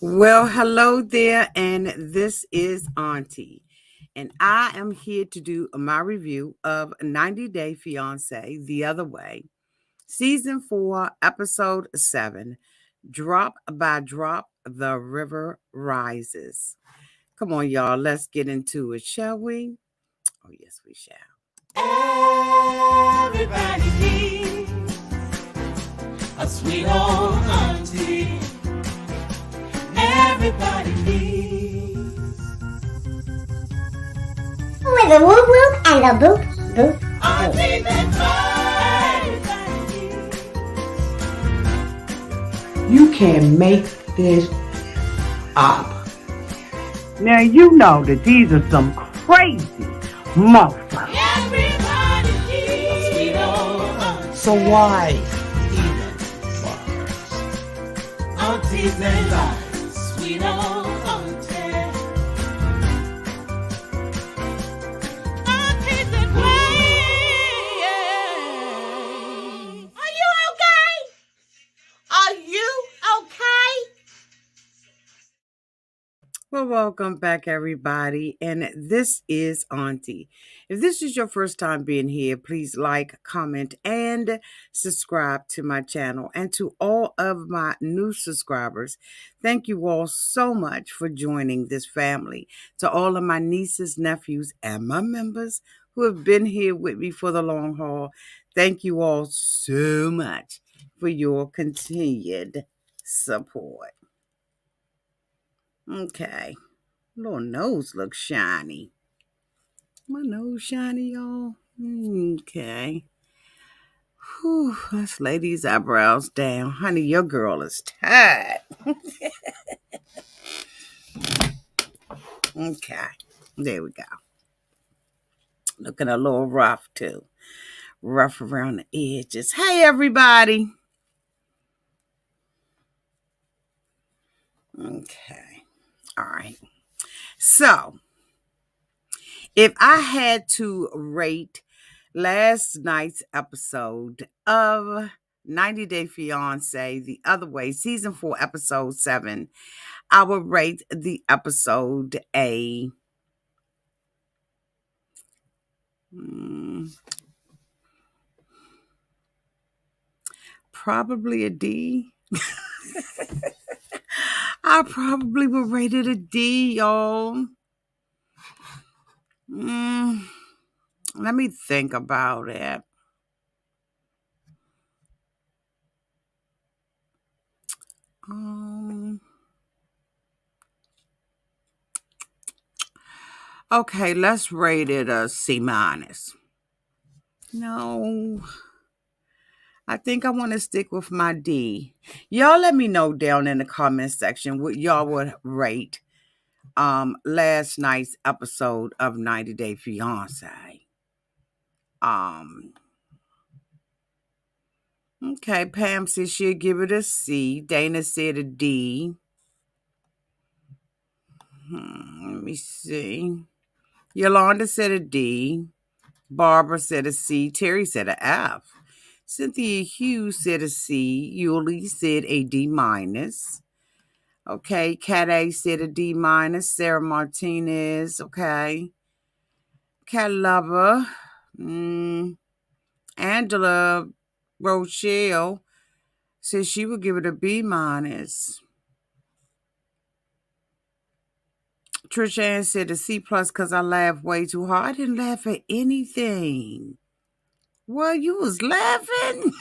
Well, hello there, and this is Auntie, and I am here to do my review of 90 Day Fiance The Other Way, Season 4, Episode 7, Drop by Drop, The River Rises. Come on, y'all, let's get into it, shall we? Oh, yes, we shall. Everybody needs a sweet old auntie. Everybody needs with a whoop whoop and a boop boop auntie boop. that everybody needs. You can make this up. Now you know that these are some crazy motherfuckers. Everybody needs a sweet old auntie. So why even bother? Aunties and lies, sweet old auntie. Aunties that way. Are you okay? Are you okay? Well, welcome back, everybody. And this is Auntie. If this is your first time being here, please like, comment, and subscribe to my channel. And to all of my new subscribers, thank you all so much for joining this family. To all of my nieces, nephews, and my members who have been here with me for the long haul, thank you all so much for your continued support. Okay. Little nose looks shiny. My nose shiny, y'all. Okay. Whew, let's lay these eyebrows down. Honey, your girl is tired. Okay. There we go. Looking a little rough, too. Rough around the edges. Hey, everybody. Okay. All right. So, if I had to rate last night's episode of 90 Day Fiance The Other Way, Season 4, Episode 7, I would rate the episode probably a D. I probably would rate it a D, y'all. Let me think about it. Okay, let's rate it a C minus. No, I think I want to stick with my D. Y'all let me know down in the comment section what y'all would rate last night's episode of 90 Day Fiance. Okay, Pam said she'll give it a C. Dana said a D. Let me see. Yolanda said a D. Barbara said a C. Terry said a F. Cynthia Hughes said a C. Yuli said a D minus. Okay, Cat A said a D minus. Sarah Martinez, okay. Cat Lover. Angela Rochelle said she would give it a B minus. Trisha Ann said a C plus because I laughed way too hard. I didn't laugh at anything. Well, you was laughing?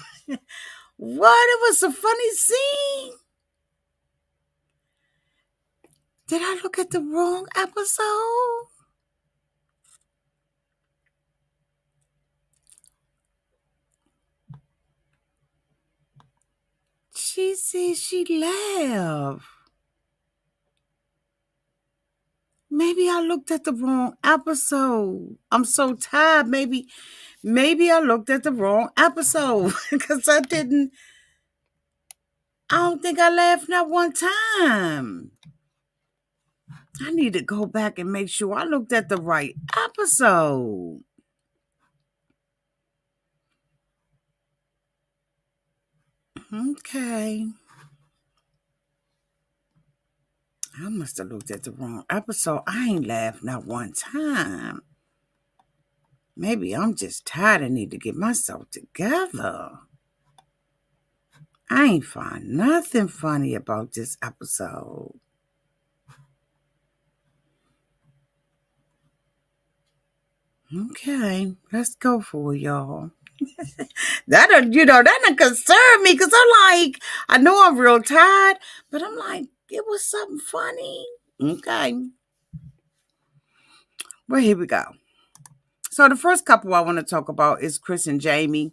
What? It was a funny scene. Did I look at the wrong episode? She said she laughed. Maybe I looked at the wrong episode. I'm so tired. Maybe I looked at the wrong episode because I don't think I laughed not one time. I need to go back and make sure I looked at the right episode. Okay. I must have looked at the wrong episode. I ain't laughed not one time. Maybe I'm just tired and need to get myself together. I ain't find nothing funny about this episode. Okay, let's go for it, y'all. That concern me because I'm like, I know I'm real tired, but I'm like, it was something funny. Okay. Well, here we go. So the first couple I want to talk about is Kris and Jeymi.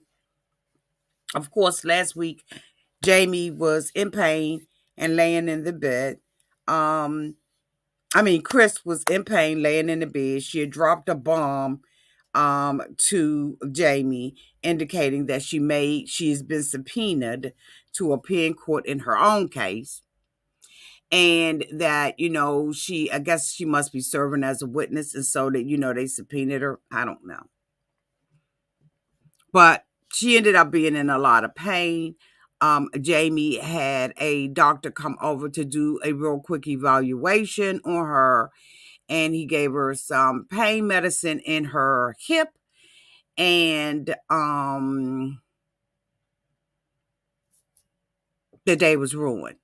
Of course, last week, Jeymi was in pain and laying in the bed. Kris was in pain laying in the bed. She had dropped a bomb to Jeymi, indicating that she's been subpoenaed to appear in court in her own case. And that, I guess she must be serving as a witness. And so that, they subpoenaed her. I don't know. But she ended up being in a lot of pain. Jeymi had a doctor come over to do a real quick evaluation on her, and he gave her some pain medicine in her hip, and the day was ruined.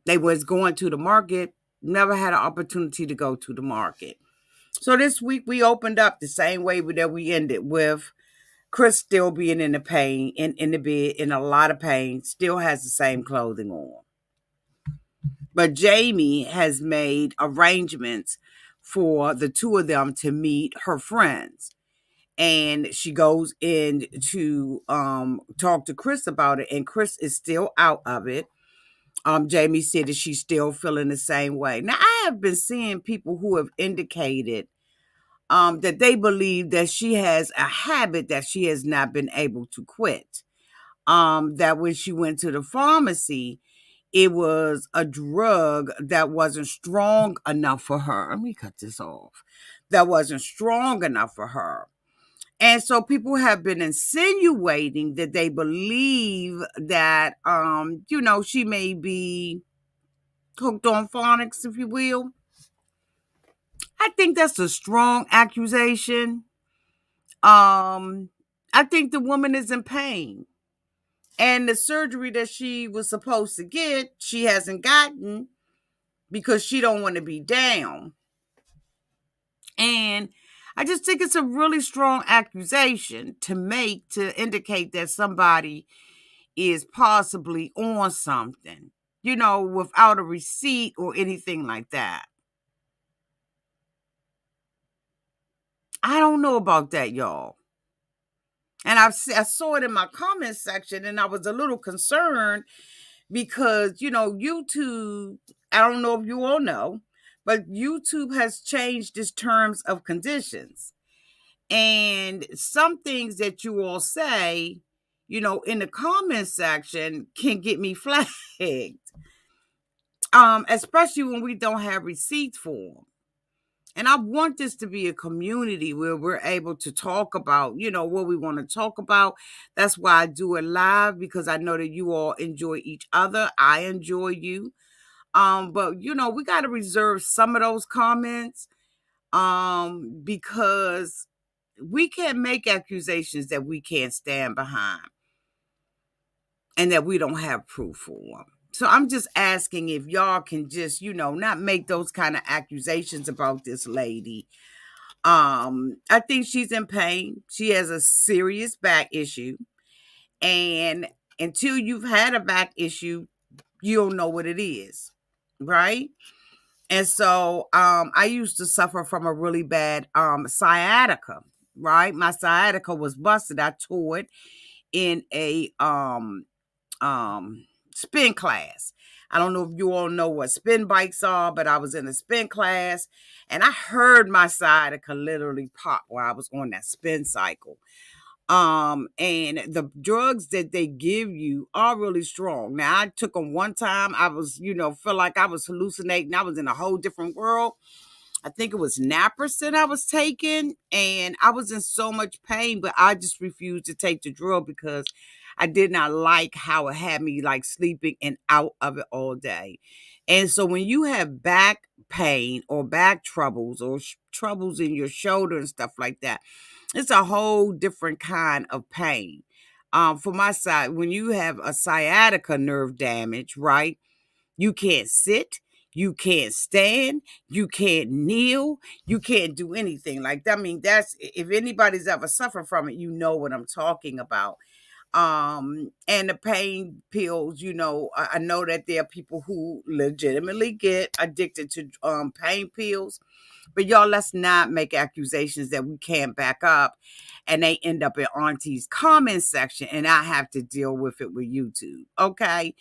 They was going to the market, never had an opportunity to go to the market. So this week we opened up the same way that we ended, with Kris still being in the pain, in the bed, in a lot of pain, still has the same clothing on. But Jeymi has made arrangements for the two of them to meet her friends. And she goes in to talk to Kris about it, and Kris is still out of it. Jeymi said that she's still feeling the same way. Now, I have been seeing people who have indicated that they believe that she has a habit that she has not been able to quit. That when she went to the pharmacy, it was a drug that wasn't strong enough for her. Let me cut this off. That wasn't strong enough for her. And so people have been insinuating that they believe that, she may be hooked on phonics, if you will. I think that's a strong accusation. I think the woman is in pain. And the surgery that she was supposed to get, she hasn't gotten because she don't want to be down. And I just think it's a really strong accusation to make, to indicate that somebody is possibly on something, without a receipt or anything like that. I don't know about that, y'all. And I saw it in my comment section, and I was a little concerned because, YouTube, I don't know if you all know, but YouTube has changed its terms of conditions. And some things that you all say, in the comment section can get me flagged. Especially when we don't have receipts for them. And I want this to be a community where we're able to talk about, what we want to talk about. That's why I do it live, because I know that you all enjoy each other. I enjoy you. But we got to reserve some of those comments, because we can't make accusations that we can't stand behind and that we don't have proof for. So I'm just asking if y'all can just, not make those kind of accusations about this lady. I think she's in pain. She has a serious back issue. And until you've had a back issue, you don't know what it is. Right? And so I used to suffer from a really bad sciatica. Right? My sciatica was busted. I tore it in a spin class. I don't know if you all know what spin bikes are, but I was in a spin class and I heard my sciatica literally pop while I was on that spin cycle. And the drugs that they give you are really strong. Now, I took them one time. I was, feel like I was hallucinating. I was in a whole different world. I think it was naproxen I was taking, and I was in so much pain, but I just refused to take the drug because I did not like how it had me like sleeping and out of it all day. And so when you have back pain or back troubles or troubles in your shoulder and stuff like that, it's a whole different kind of pain. For my side, when you have a sciatica nerve damage, right? You can't sit, you can't stand, you can't kneel, you can't do anything like that. I mean, that's if anybody's ever suffered from it, you know what I'm talking about. And the pain pills, I know that there are people who legitimately get addicted to pain pills, but y'all, let's not make accusations that we can't back up and they end up in Auntie's comment section and I have to deal with it with YouTube. Okay.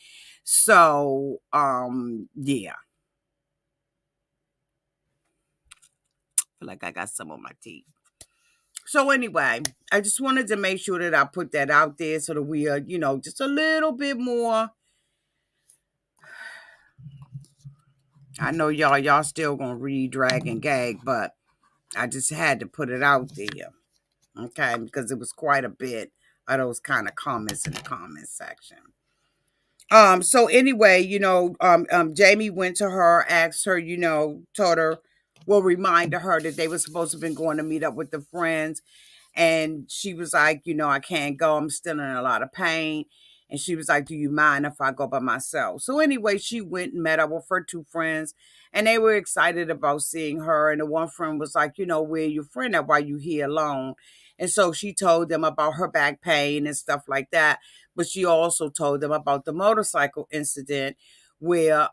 So yeah. I feel like I got some on my teeth. So anyway, I just wanted to make sure that I put that out there so that we are, just a little bit more. I know y'all still gonna read, drag, and gag, but I just had to put it out there. Okay, because it was quite a bit of those kind of comments in the comment section. So anyway, Jeymi went to her, asked her, told her, well, reminded her that they were supposed to have been going to meet up with the friends. And she was like, I can't go. I'm still in a lot of pain. And she was like, do you mind if I go by myself? So anyway, she went and met up with her two friends and they were excited about seeing her. And the one friend was like, where your friend at? Why you here alone? And so she told them about her back pain and stuff like that. But she also told them about the motorcycle incident where,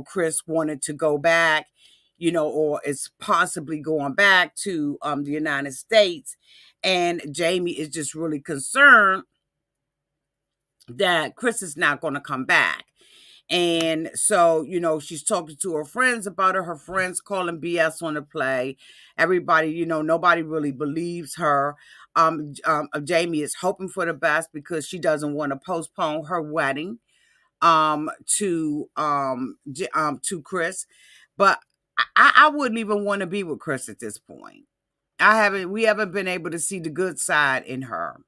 Kris wanted to go back, or is possibly going back to the United States. And Jeymi is just really concerned that Kris is not going to come back. And so, she's talking to her friends about it. Her friends calling BS on the play. Everybody, nobody really believes her. Jeymi is hoping for the best because she doesn't want to postpone her wedding to Kris. But I wouldn't even want to be with Kris at this point. We haven't been able to see the good side in her.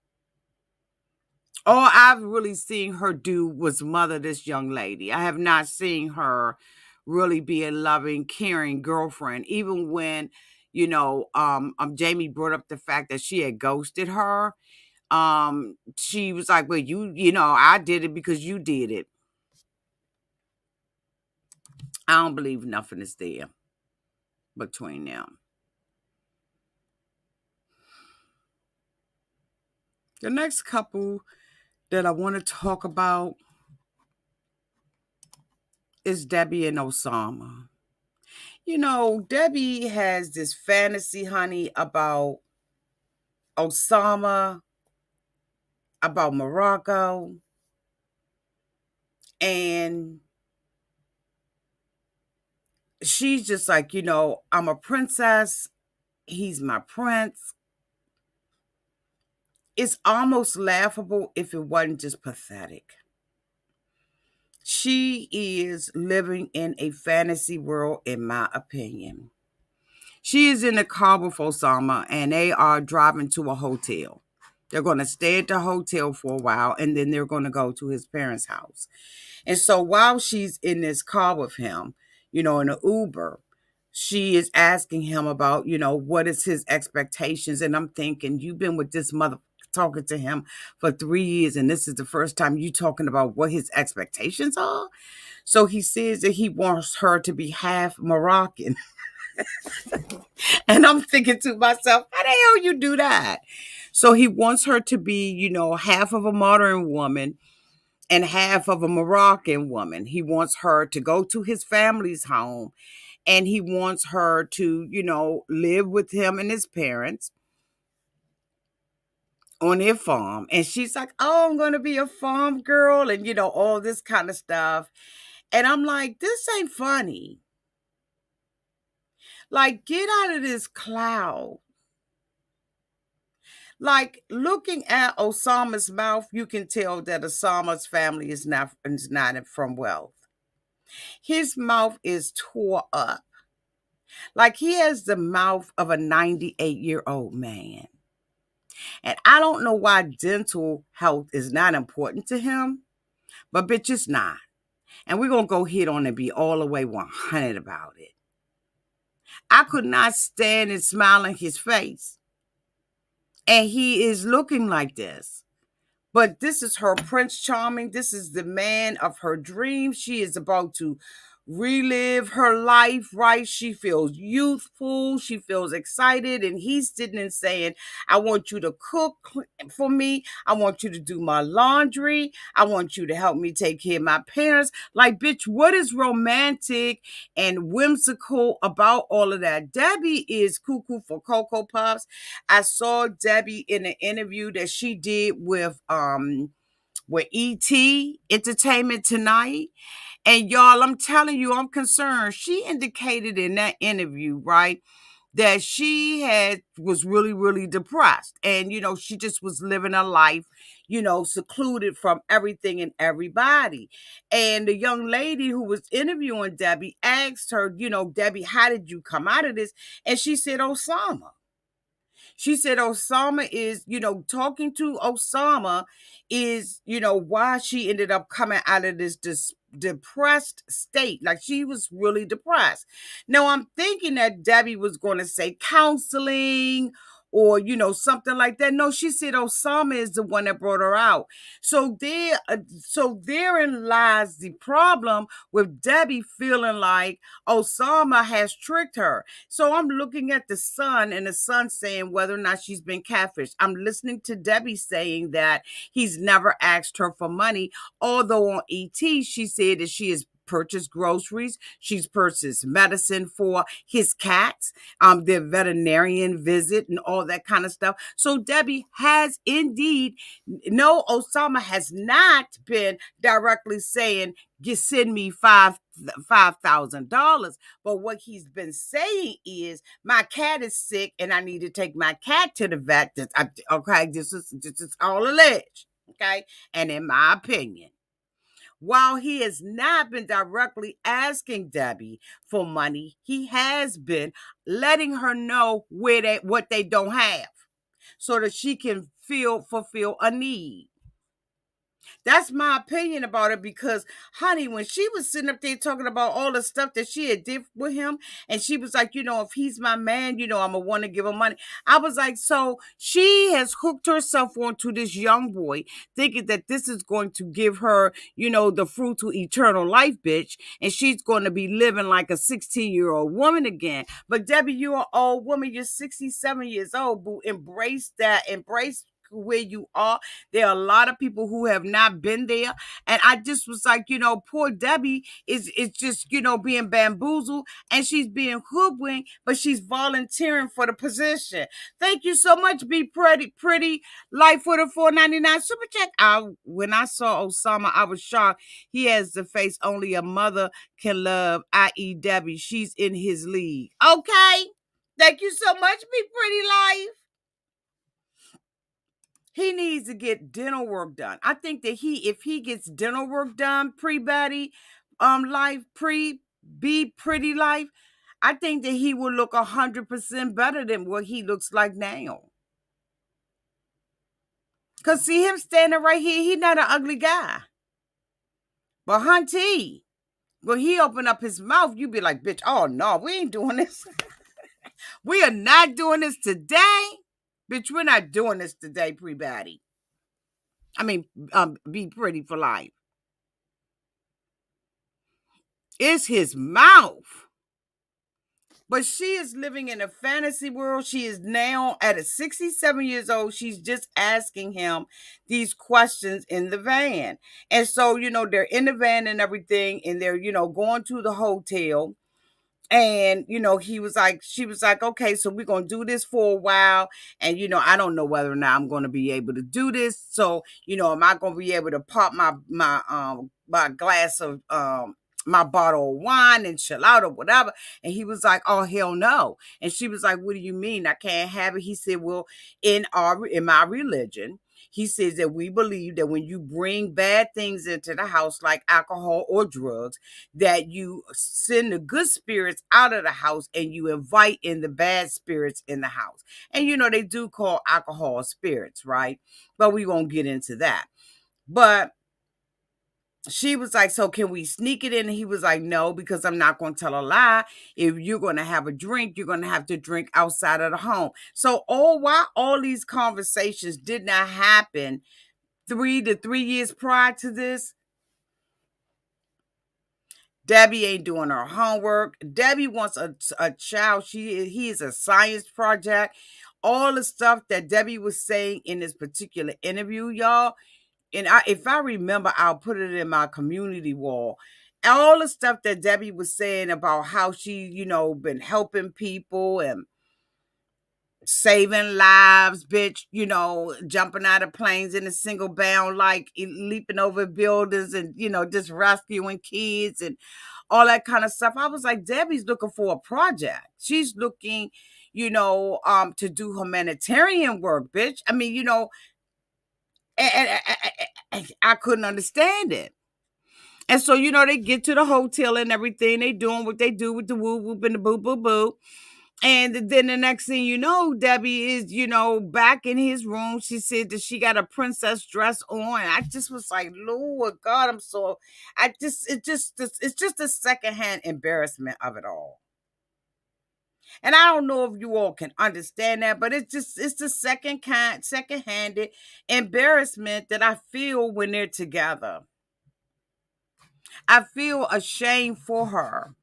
All I've really seen her do was mother this young lady. I have not seen her really be a loving, caring girlfriend. Even when, Jeymi brought up the fact that she had ghosted her. She was like, well, I did it because you did it. I don't believe nothing is there between them. The next couple that I want to talk about is Debbie and Ousama. Debbie has this fantasy, honey, about Ousama, about Morocco, and she's just like, I'm a princess, he's my prince. It's almost laughable if it wasn't just pathetic. She is living in a fantasy world, in my opinion. She is in the car with Ousama, and they are driving to a hotel. They're going to stay at the hotel for a while, and then they're going to go to his parents' house. And so while she's in this car with him, in an Uber, she is asking him about, what is his expectations. And I'm thinking, you've been with this mother talking to him for 3 years, and this is the first time you talking about what his expectations are. So he says that he wants her to be half Moroccan. And I'm thinking to myself, how the hell you do that? So he wants her to be, half of a modern woman and half of a Moroccan woman. He wants her to go to his family's home and he wants her to, live with him and his parents on their farm. And she's like, oh, I'm going to be a farm girl and, all this kind of stuff. And I'm like, this ain't funny. Like, get out of this cloud. Like, looking at Ousama's mouth, you can tell that Ousama's family is not from wealth. His mouth is tore up. Like, he has the mouth of a 98-year-old man. And I don't know why dental health is not important to him, but bitch, it's not. And we're going to go hit on and be all the way 100 about it. I could not stand and smile in his face. And he is looking like this. But this is her Prince Charming. This is the man of her dreams. She is about to relive her life, right? She feels youthful. She feels excited. And he's sitting and saying, I want you to cook for me. I want you to do my laundry. I want you to help me take care of my parents. Like, bitch, what is romantic and whimsical about all of that? Debbie is cuckoo for Cocoa Puffs. I saw Debbie in an interview that she did with ET Entertainment Tonight. And y'all, I'm telling you, I'm concerned. She indicated in that interview, right, that she was really, really depressed. And, she just was living a life, secluded from everything and everybody. And the young lady who was interviewing Debbie asked her, Debbie, how did you come out of this? And she said, Ousama. She said Ousama is, talking to Ousama is, why she ended up coming out of this depressed state. Like, she was really depressed. Now, I'm thinking that Debbie was going to say counseling or, something like that. No, she said Ousama is the one that brought her out. So therein lies the problem with Debbie feeling like Ousama has tricked her. So I'm looking at the son, and the son saying whether or not she's been catfished. I'm listening to Debbie saying that he's never asked her for money, although on ET she said that she has purchased groceries, she's purchased medicine for his cats, their veterinarian visit and all that kind of stuff. So Debbie has indeed, no, Ousama has not been directly saying, send me $5,000. But what he's been saying is, my cat is sick and I need to take my cat to the vet. Okay, this is all alleged. Okay, and in my opinion, while he has not been directly asking Debbie for money, he has been letting her know what they don't have, so that she can fulfill a need. That's my opinion about it, because, honey, when she was sitting up there talking about all the stuff that she had did with him, and she was like, if he's my man, I'm going to want to give him money. I was like, so she has hooked herself onto this young boy, thinking that this is going to give her, the fruit to eternal life, bitch, and she's going to be living like a 16-year-old woman again. But Debbie, you're an old woman. You're 67 years old, boo. Embrace that. Embrace where you are. There are a lot of people who have not been there, and I just was like, poor Debbie is just, being bamboozled, and she's being hoodwinked, but she's volunteering for the position. Thank you so much, Be Pretty Life, for the $4.99 super chat. When I saw Ousama, I was shocked. He has the face only a mother can love, i.e. Debbie. She's in his league. Okay, thank you so much, Be Pretty Life. He needs to get dental work done. I think that if he gets dental work done, pre-Betty life, be pretty life, I think that he will look 100% better than what he looks like now. Because see him standing right here, he's not an ugly guy. But Auntie, when he open up his mouth, you be like, bitch, oh no, we ain't doing this. We are not doing this today. Bitch, we're not doing this today, pre-Betty. I mean, be pretty for life. It's his mouth. But she is living in a fantasy world. She is now at 67 years old. She's just asking him these questions in the van. And so, they're in the van and everything, and they're, going to the hotel. And, she was like, okay, so we're going to do this for a while. And, I don't know whether or not I'm going to be able to do this. So, am I going to be able to pop my glass of, my bottle of wine and chill out or whatever? And he was like, oh, hell no. And she was like, what do you mean I can't have it? He said, well, in my religion, He says that we believe that when you bring bad things into the house, like alcohol or drugs, that you send the good spirits out of the house and you invite in the bad spirits in the house. And they do call alcohol spirits, right? But we won't get into that. But she was like, so can we sneak it in? And he was like, no, because I'm not going to tell a lie. If you're going to have a drink, you're going to have to drink outside of the home. So while all these conversations did not happen 3 years prior to this, Debbie ain't doing her homework. Debbie wants a child. He is a science project. All the stuff that Debbie was saying in this particular interview, y'all, and if I remember, I'll put it in my community wall. All the stuff that Debbie was saying about how she, been helping people and saving lives, bitch, jumping out of planes in a single bound, like leaping over buildings and, just rescuing kids and all that kind of stuff. I was like, Debbie's looking for a project. She's looking, to do humanitarian work, bitch. I mean, and I couldn't understand it. And so, they get to the hotel and everything. They doing what they do with the woo whoop and the boo boo boo. And then the next thing you know, Debbie is, back in his room. She said that she got a princess dress on. I just was like, Lord God, it's just a secondhand embarrassment of it all. And I don't know if you all can understand that, but it's the second-handed embarrassment that I feel when they're together. I feel ashamed for her.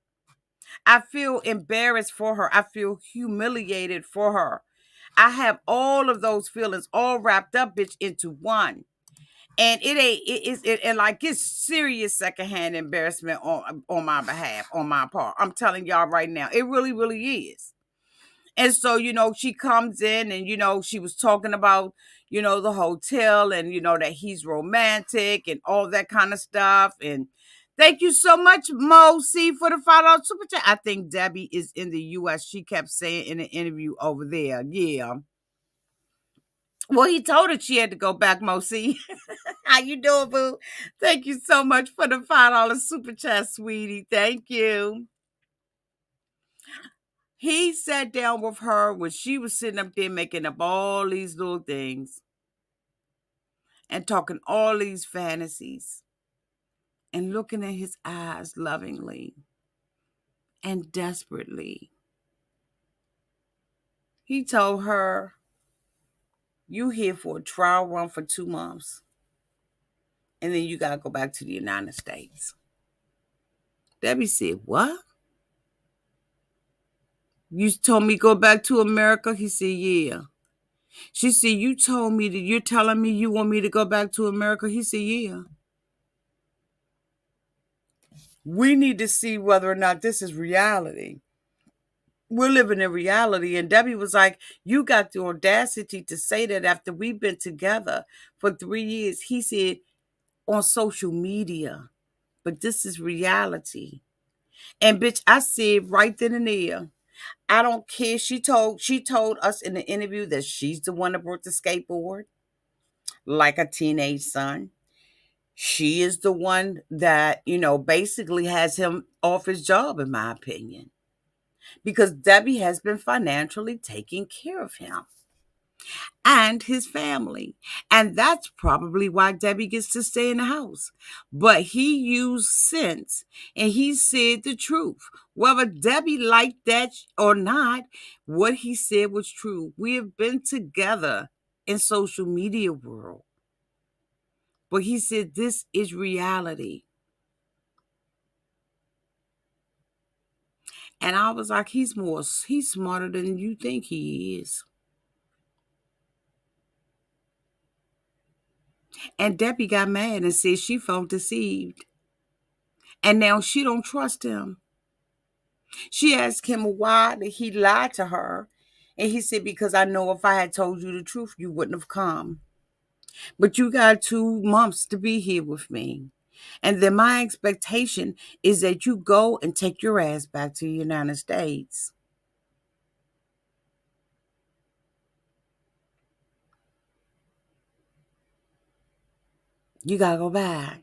I feel embarrassed for her. I feel humiliated for her. I have all of those feelings all wrapped up, bitch, into one. And it's serious secondhand embarrassment on my behalf, on my part. I'm telling y'all right now, it really, really is. And so, she comes in and, she was talking about, the hotel and, that he's romantic and all that kind of stuff. And thank you so much, Mo C, for the $5 super chat. I think Debbie is in the U.S. She kept saying in an interview over there. Yeah. Well, he told her she had to go back, Mo C. How you doing, boo? Thank you so much for the $5 super chat, sweetie. Thank you. He sat down with her when she was sitting up there making up all these little things and talking all these fantasies and looking in his eyes lovingly and desperately. He told her, you here for a trial run for 2 months, and then you got to go back to the United States. Debbie said, what? You told me go back to America? He said, yeah. She said, you told me that you're telling me you want me to go back to America? He said, yeah. We need to see whether or not this is reality. We're living in reality. And Debbie was like, you got the audacity to say that after we've been together for 3 years. He said, on social media. But this is reality. And bitch, I said right then and there, I don't care. She told us in the interview that she's the one that brought the skateboard, like a teenage son. She is the one that, basically has him off his job, in my opinion, because Debbie has been financially taking care of him and his family. And that's probably why Debbie gets to stay in the house. But he used sense and he said the truth. Whether Debbie liked that or not, what he said was true. We have been together in social media world. But he said this is reality. And I was like, he's smarter than you think he is. And Debbie got mad and said she felt deceived. And now she don't trust him. She asked him why did he lie to her. And he said, because I know if I had told you the truth, you wouldn't have come. But you got 2 months to be here with me. And then my expectation is that you go and take your ass back to the United States. You gotta go back.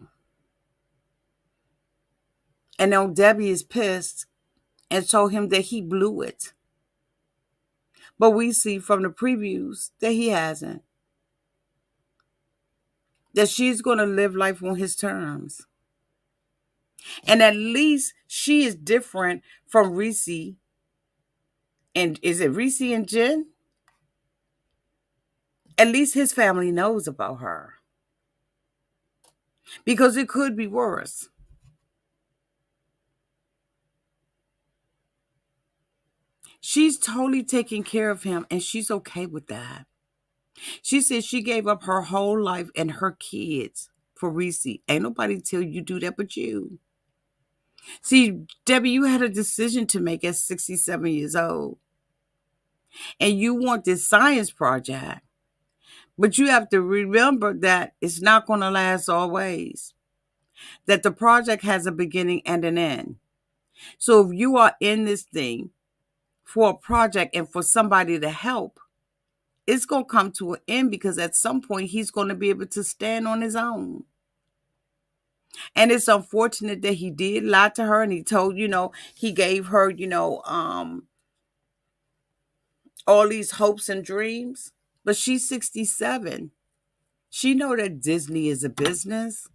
And now Debbie is pissed and told him that he blew it. But we see from the previews that he hasn't. That she's going to live life on his terms. And at least she is different from Reese. And is it Reese and Jen? At least his family knows about her. Because it could be worse. She's totally taking care of him and she's okay with that. She said she gave up her whole life and her kids for Reese. Ain't nobody tell you do that but you. See, Debbie, you had a decision to make at 67 years old. And you want this science project. But you have to remember that it's not going to last always. That the project has a beginning and an end. So if you are in this thing for a project and for somebody to help, it's going to come to an end because at some point he's going to be able to stand on his own. And it's unfortunate that he did lie to her and he told, he gave her, all these hopes and dreams. But she's 67. She know that Disney is a business.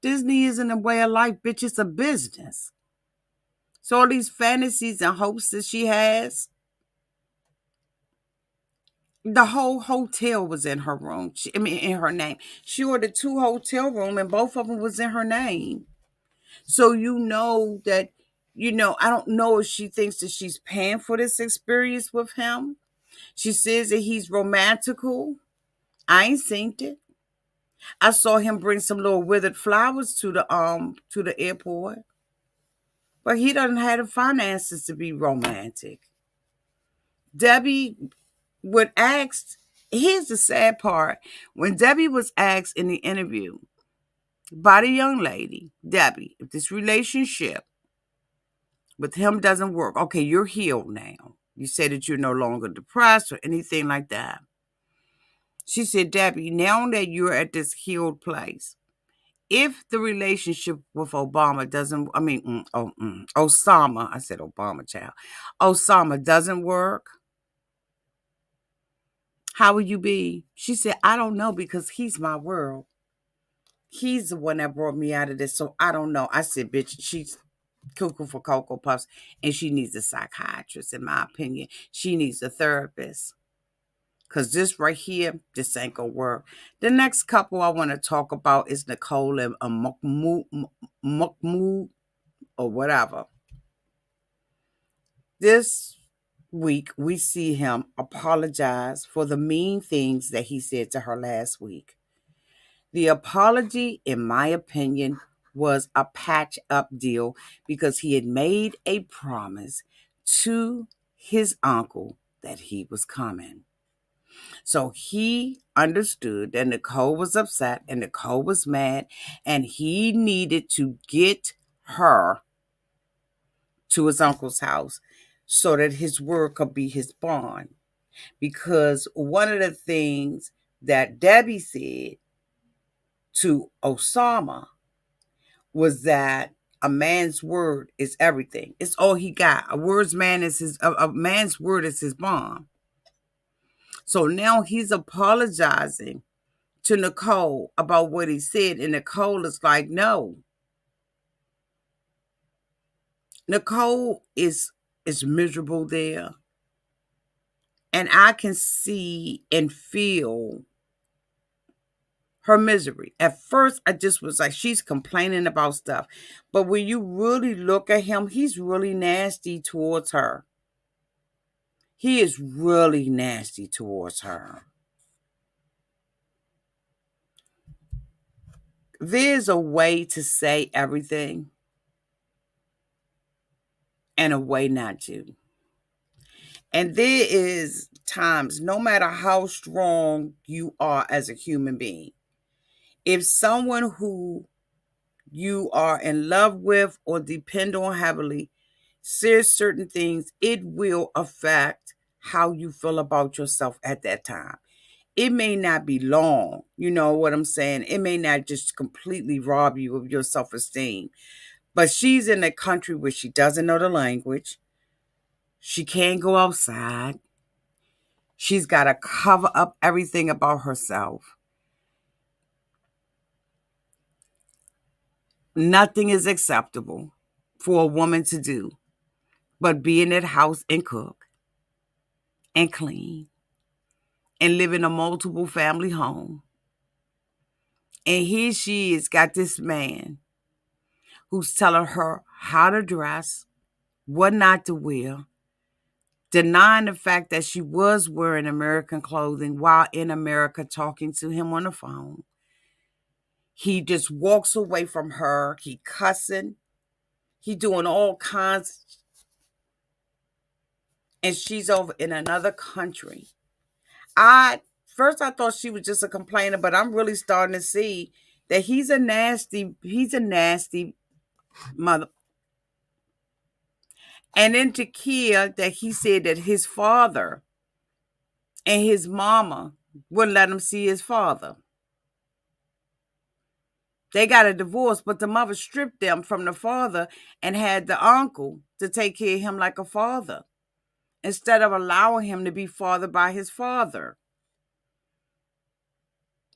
Disney isn't a way of life, bitch. It's a business. So all these fantasies and hopes that she has, the whole hotel was in her room. In her name. She ordered 2 hotel rooms and both of them was in her name. So you know that, I don't know if she thinks that she's paying for this experience with him. She says that he's romantical. I ain't seen it. I saw him bring some little withered flowers to the airport. But he doesn't have the finances to be romantic. Debbie would ask, here's the sad part. When Debbie was asked in the interview by the young lady, Debbie, if this relationship with him doesn't work, okay, you're healed now. You say that you're no longer depressed or anything like that. She said, Debbie, now that you're at this healed place, if the relationship with Osama, I said Obama, child. Ousama doesn't work, how will you be? She said, I don't know because he's my world. He's the one that brought me out of this, so I don't know. I said, bitch, she's cuckoo for Cocoa Puffs, and she needs a psychiatrist, in my opinion. She needs a therapist. Because this right here, this ain't going to work. The next couple I want to talk about is Nicole and Mahmoud, or whatever. This week, we see him apologize for the mean things that he said to her last week. The apology, in my opinion, was a patch-up deal because he had made a promise to his uncle that he was coming. So he understood that Nicole was upset and Nicole was mad, and he needed to get her to his uncle's house so that his word could be his bond. Because one of the things that Debbie said to Ousama was that a man's word is everything. It's all he got. A man's word is his bond. So now he's apologizing to Nicole about what he said, and Nicole is like, no. Nicole is miserable there. And I can see and feel her misery. At first, I just was like, she's complaining about stuff. But when you really look at him, he's really nasty towards her. He is really nasty towards her. There's a way to say everything and a way not to. And there is times, no matter how strong you are as a human being, if someone who you are in love with or depend on heavily says certain things, it will affect how you feel about yourself at that time. it may not be long. You know what I'm saying? It may not just completely rob you of your self-esteem. But she's in a country where she doesn't know the language. She can't go outside. She's got to cover up everything about herself. Nothing is acceptable for a woman to do but be in that house and cook and clean and live in a multiple family home. And here she is, got this man who's telling her how to dress, what not to wear, denying the fact that she was wearing American clothing while in America talking to him on the phone. He just walks away from her. He cussing. He doing all kinds. And she's over in another country. First I thought she was just a complainer, but I'm really starting to see that he's a nasty mother. And then to Kia, that he said that his father and his mama wouldn't let him see his father. They got a divorce, but the mother stripped them from the father and had the uncle to take care of him like a father instead of allowing him to be fathered by his father.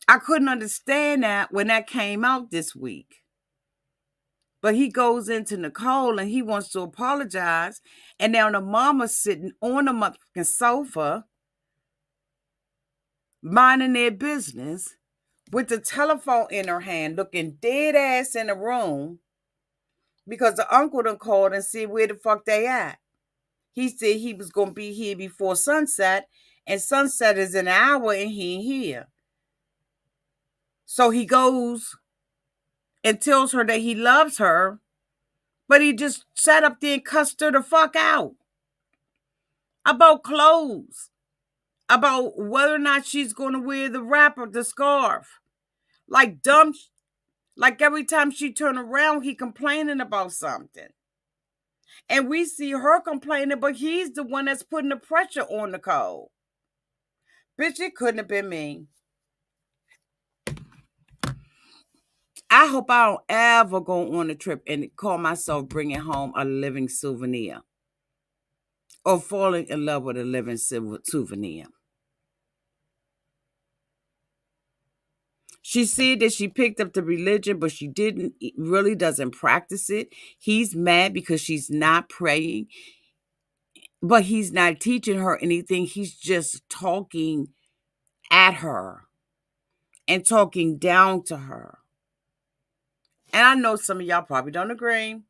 I couldn't understand that when that came out this week. But he goes into Nicole and he wants to apologize. And now the mama's sitting on the motherfucking sofa, minding their business, with the telephone in her hand, looking dead ass in the room, because the uncle done called and said where the fuck they at. He said he was going to be here before sunset, and sunset is an hour and he ain't here. So he goes and tells her that he loves her, but he just sat up there and cussed her the fuck out about clothes, about whether or not she's going to wear the wrapper, the scarf. Like dumb, like every time she turn around, he complaining about something. And we see her complaining, but he's the one that's putting the pressure on Nicole. Bitch, it couldn't have been me. I hope I don't ever go on a trip and call myself bringing home a living souvenir or falling in love with a living souvenir. She said that she picked up the religion, but she really doesn't practice it. He's mad because she's not praying, but he's not teaching her anything. He's just talking at her and talking down to her. And I know some of y'all probably don't agree,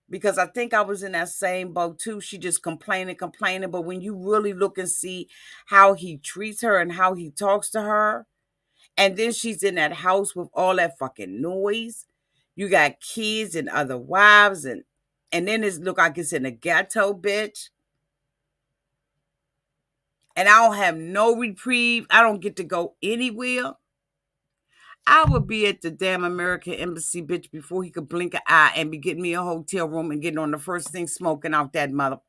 because I think I was in that same boat too. She just complaining. But when you really look and see how he treats her and how he talks to her, and then she's in that house with all that fucking noise. You got kids and other wives, and then it's look like it's in a ghetto, bitch. And I don't have no reprieve. I don't get to go anywhere. I would be at the damn American Embassy, bitch, before he could blink an eye and be getting me a hotel room and getting on the first thing smoking out that mother.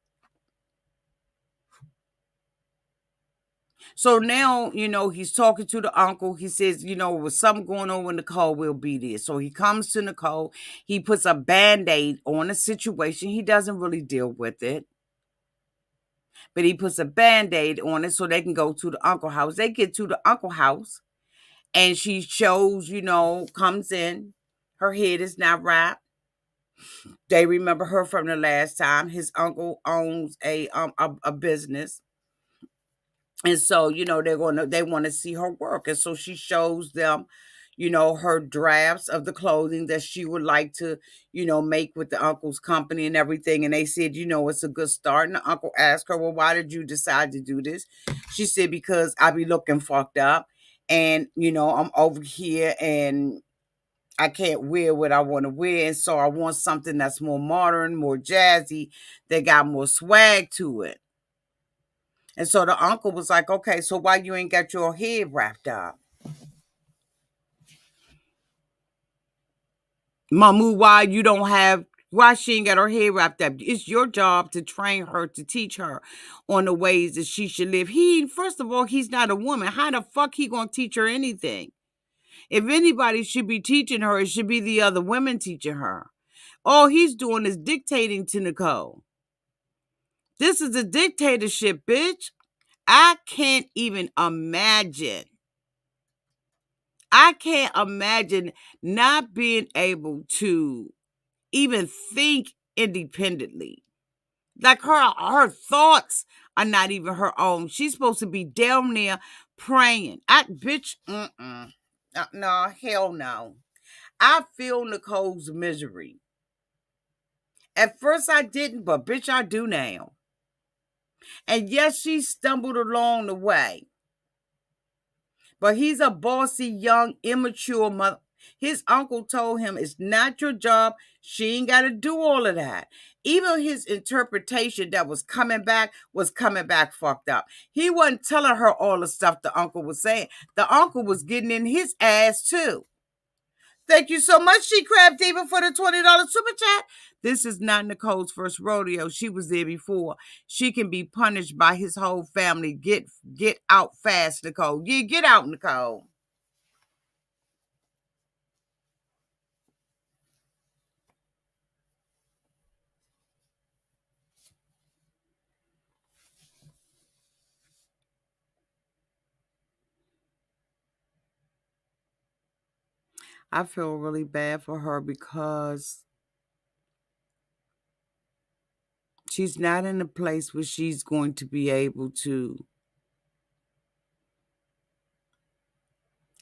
So now, he's talking to the uncle. He says, with something going on with Nicole, we'll be there. So he comes to Nicole. He puts a Band-Aid on the situation. He doesn't really deal with it. But he puts a Band-Aid on it so they can go to the uncle house. They get to the uncle house. And she shows, comes in. Her head is not wrapped. They remember her from the last time. His uncle owns a business. And so, they want to see her work. And so she shows them, her drafts of the clothing that she would like to, make with the uncle's company and everything. And they said, it's a good start. And the uncle asked her, well, why did you decide to do this? She said, because I be looking fucked up. And, I'm over here and I can't wear what I want to wear. And so I want something that's more modern, more jazzy, that got more swag to it. And so the uncle was like, okay, so why you ain't got your head wrapped up? Mahmoud, why you don't have Why she ain't got her hair wrapped up? It's your job to train her, to teach her on the ways that she should live. First of all, he's not a woman. How the fuck he gonna teach her anything? If anybody should be teaching her, it should be the other women teaching her. All he's doing is dictating to Nicole. This is a dictatorship, bitch. I can't even imagine. I can't imagine not being able to even think independently. Like her thoughts are not even her own. She's supposed to be down there praying. Bitch, no, hell no. I feel Nicole's misery. At first I didn't, but bitch, I do now. And yes, she stumbled along the way. But he's a bossy, young, immature mother. His uncle told him it's not your job. She ain't got to do all of that. Even his interpretation that was coming back fucked up. He wasn't telling her all the stuff the uncle was saying. The uncle was getting in his ass too. Thank you so much, She Crab Diva, for the $20 super chat. This is not Nicole's first rodeo. She was there before. She can be punished by his whole family. Get out fast, Nicole. Yeah, get out, Nicole. I feel really bad for her because she's not in a place where she's going to be able to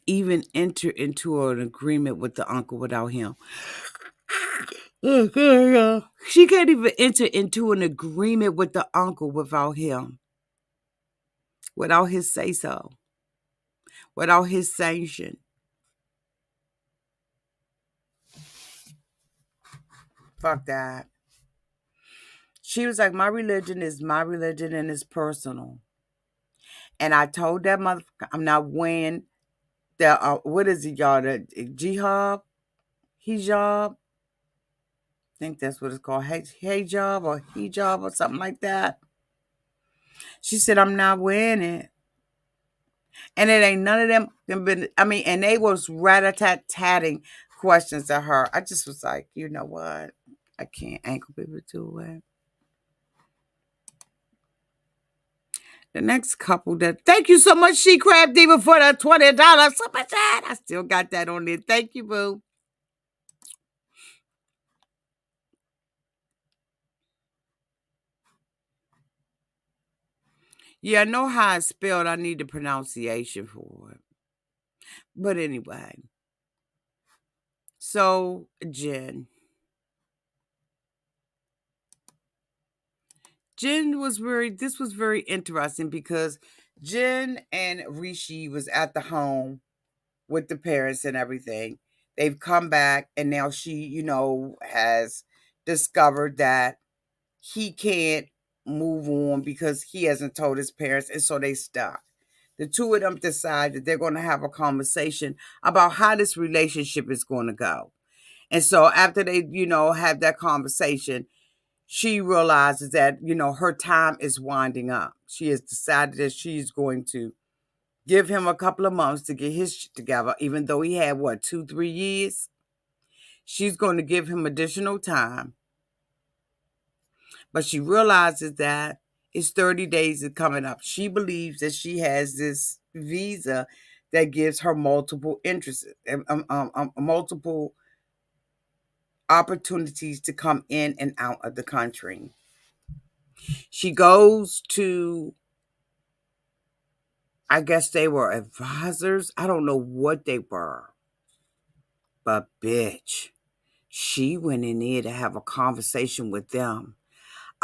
even enter into an agreement with the uncle without him. She can't even enter into an agreement with the uncle without him, without his say-so, without his sanction. Fuck that. She was like, my religion is my religion and it's personal. And I told that motherfucker, I'm not wearing the, what is it, y'all? The hijab. I think that's what it's called. Hijab or hijab or something like that. She said, I'm not wearing it. And it ain't none of them been, and they was rat-a-tat-tatting questions to her. I just was like, you know what? I ain't gonna be able to do it. The next couple thank you so much, She Crab Diva, for the $20 super chat. I still got that on there. Thank you, boo. Yeah, I know how it's spelled. I need the pronunciation for it. But anyway. So, Jen this was very interesting because Jen and Rishi was at the home with the parents and everything. They've come back and now she, has discovered that he can't move on because he hasn't told his parents, and so they stuck. The two of them decide that they're going to have a conversation about how this relationship is going to go. And so after they, have that conversation, she realizes that, her time is winding up. She has decided that she's going to give him a couple of months to get his shit together, even though he had, 2-3 years? She's going to give him additional time. But she realizes that it's 30 days is coming up. She believes that she has this visa that gives her multiple interests, multiple opportunities to come in and out of the country. She goes to, I guess they were advisors. I don't know what they were. But bitch, she went in there to have a conversation with them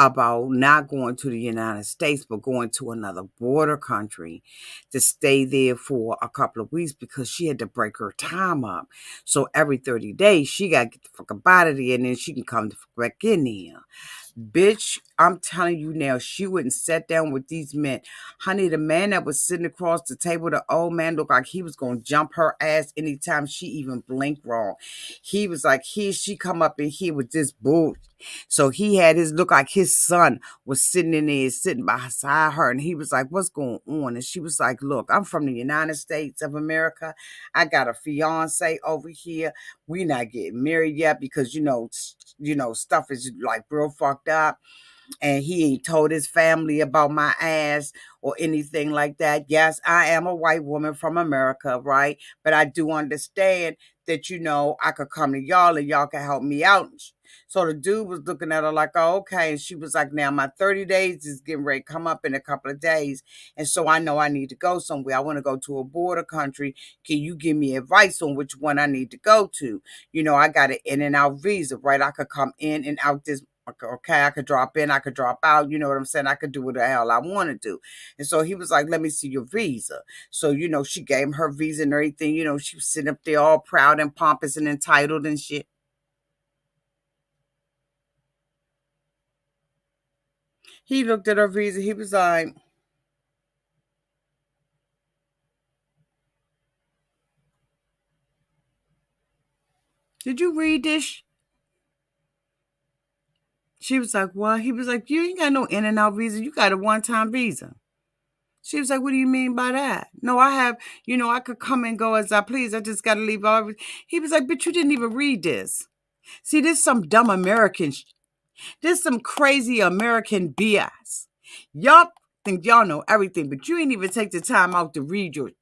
about not going to the United States, but going to another border country to stay there for a couple of weeks because she had to break her time up. So every 30 days, she got to get the fuck up out of there and then she can come the fuck back in there. Bitch, I'm telling you now, she wouldn't sit down with these men. Honey, the man that was sitting across the table, the old man looked like he was going to jump her ass anytime she even blinked wrong. He was like, she come up in here with this bull. So he had his look like his son was sitting in there, sitting beside her. And he was like, what's going on? And she was like, look, I'm from the United States of America. I got a fiance over here. We not getting married yet because, stuff is like real fucked up. And he ain't told his family about my ass or anything like that. Yes, I am a white woman from America, right? But I do understand that, I could come to y'all and y'all can help me out. So the dude was looking at her like, oh, okay. And she was like, now my 30 days is getting ready to come up in a couple of days. And so I know I need to go somewhere. I want to go to a border country. Can you give me advice on which one I need to go to? I got an in and out visa, right? I could come in and out this. Okay, I could drop in, I could drop out. You know what I'm saying? I could do what the hell I want to do. And so he was like, let me see your visa. So, she gave him her visa and everything. She was sitting up there all proud and pompous and entitled and shit. He looked at her visa. He was like, did you read this? She was like, what? He was like, you ain't got no in and out visa. You got a one-time visa. She was like, what do you mean by that? No, I have, I could come and go as I please. I just got to leave all. He was like, but you didn't even read this. See, this is some dumb American. This is some crazy American BS. Y'all think y'all know everything, but you ain't even take the time out to read your.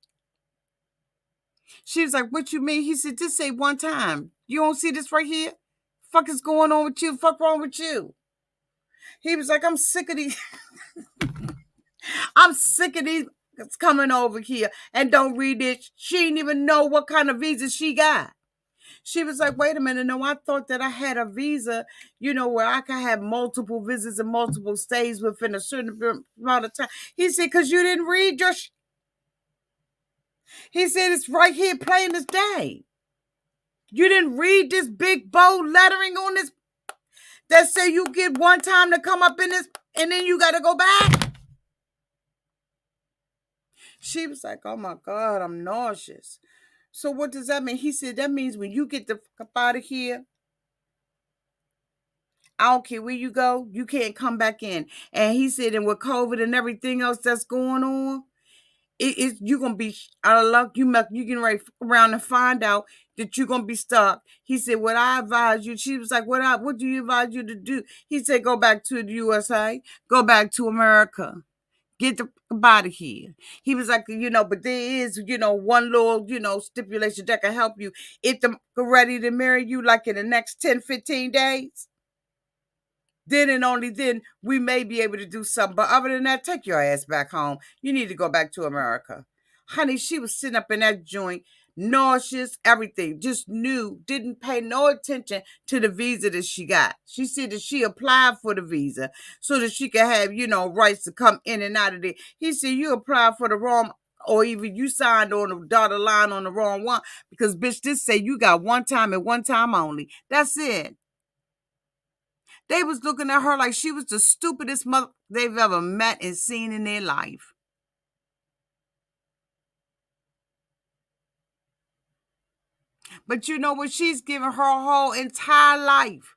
She was like, what you mean? He said, just say one time. You don't see this right here? Fuck is going on with you? Fuck wrong with you? He was like, I'm sick of these. I'm sick of these coming over here and don't read it. She didn't even know what kind of visa she got. She was like, wait a minute. No, I thought that I had a visa, where I could have multiple visits and multiple stays within a certain amount of time. He said, because you didn't read your. He said, it's right here, plain as day. You didn't read this big bold lettering on this that say you get one time to come up in this and then you got to go back. She was like, oh my God, I'm nauseous. So what does that mean? He said, that means when you get the fuck up out of here, I don't care where you go, you can't come back in. And he said, and with COVID and everything else that's going on, you're going to be out of luck. You can ready around and find out that you're going to be stuck. He said, what I advise you, she was like, what do you advise you to do? He said, go back to the USA, go back to America. Get the fuck out of here. He was like, but there is, one little, stipulation that can help you. If they're ready to marry you, like in the next 10, 15 days, then and only then we may be able to do something. But other than that, take your ass back home. You need to go back to America. Honey, she was sitting up in that joint, nauseous, everything. Just knew, didn't pay no attention to the visa that she got. She said that she applied for the visa so that she could have, rights to come in and out of there. He said, you applied for the wrong, or even you signed on the dotted line on the wrong one. Because, bitch, this say you got one time and one time only. That's it. They was looking at her like she was the stupidest mother they've ever met and seen in their life. But you know what? She's giving her whole entire life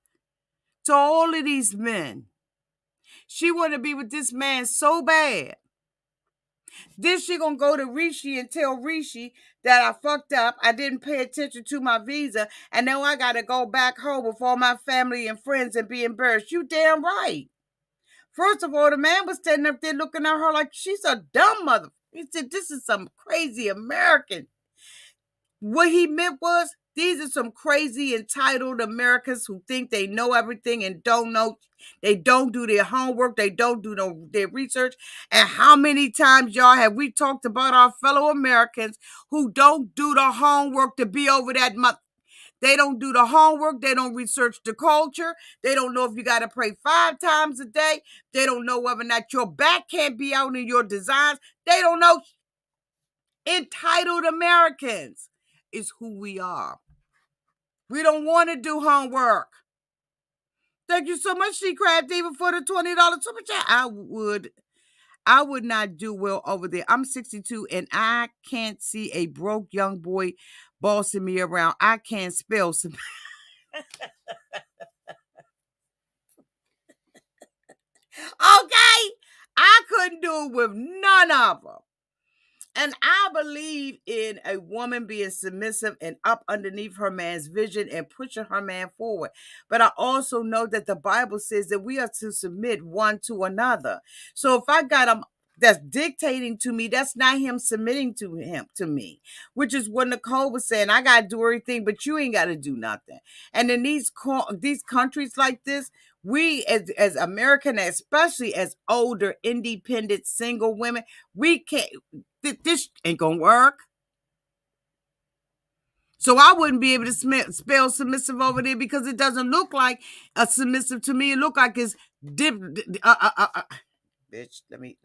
to all of these men. She want to be with this man so bad. Then she gonna go to Rishi and tell Rishi that I fucked up. I didn't pay attention to my visa. And now I gotta go back home with all my family and friends and be embarrassed. You damn right. First of all, the man was standing up there looking at her like she's a dumb mother. He said, this is some crazy American. What he meant was, these are some crazy entitled Americans who think they know everything and don't know. They don't do their homework. They don't do their research. And how many times, y'all, have we talked about our fellow Americans who don't do the homework to be over that month? They don't do the homework. They don't research the culture. They don't know if you got to pray 5 times a day. They don't know whether or not your back can't be out in your designs. They don't know. Entitled Americans is who we are. We don't want to do homework. Thank you so much, She Craft, even for the $20 super chat. I would not do well over there. I'm 62 and I can't see a broke young boy bossing me around. I can't spell some. Okay? I couldn't do it with none of them. And I believe in a woman being submissive and up underneath her man's vision and pushing her man forward. But I also know that the Bible says that we are to submit one to another. So if I got him that's dictating to me, that's not him submitting to me, which is what Nicole was saying. I got to do everything, but you ain't got to do nothing. And in these countries like this, we as American, especially as older, independent, single women, we can't. This ain't gonna work. So I wouldn't be able to spell submissive over there because it doesn't look like a submissive to me. It look like it's bitch. Let me.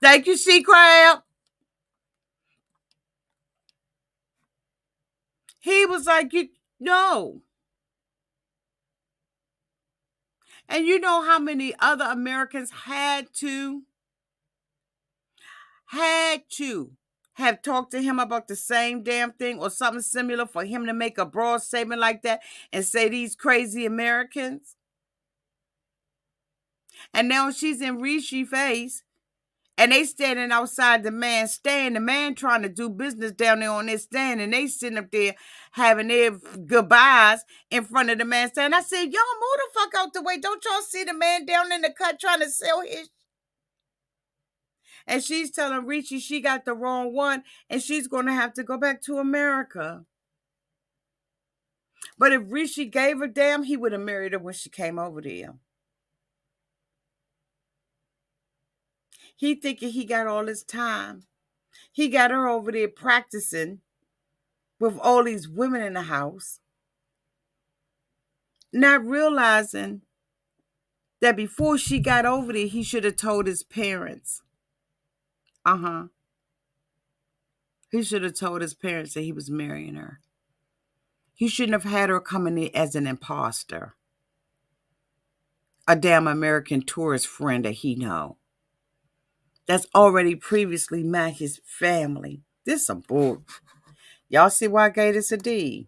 Thank you, She Crab. He was like, you no. And you know how many other Americans had to have talked to him about the same damn thing or something similar for him to make a broad statement like that and say these crazy Americans. And now she's in Rishi face and they standing outside the man stand, the man trying to do business down there on this stand, and they sitting up there having their goodbyes in front of the man stand. I said, y'all move the fuck out the way. Don't y'all see the man down in the cut trying to sell his? And she's telling Richie she got the wrong one and she's going to have to go back to America. But if Rishi gave a damn, he would have married her when she came over there. He thinking he got all his time. He got her over there practicing with all these women in the house, not realizing that before she got over there, he should have told his parents. He should have told his parents that he was marrying her. He shouldn't have had her coming in as an imposter. A damn American tourist friend that he know. That's already previously met his family. This some bull. Y'all see why I gave this a D.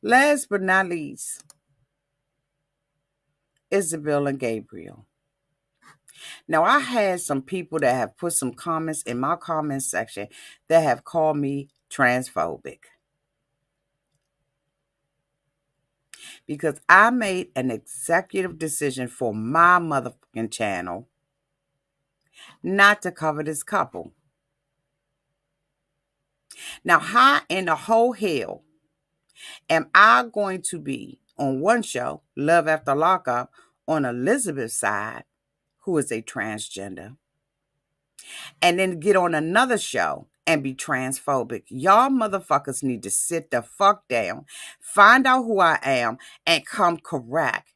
Last but not least, Isabel and Gabriel. Now, I had some people that have put some comments in my comment section that have called me transphobic. Because I made an executive decision for my motherfucking channel not to cover this couple. Now, how in the whole hell am I going to be on one show, Love After Lockup, on Elizabeth's side, who is a transgender, and then get on another show and be transphobic? Y'all motherfuckers need to sit the fuck down, find out who I am, and come correct.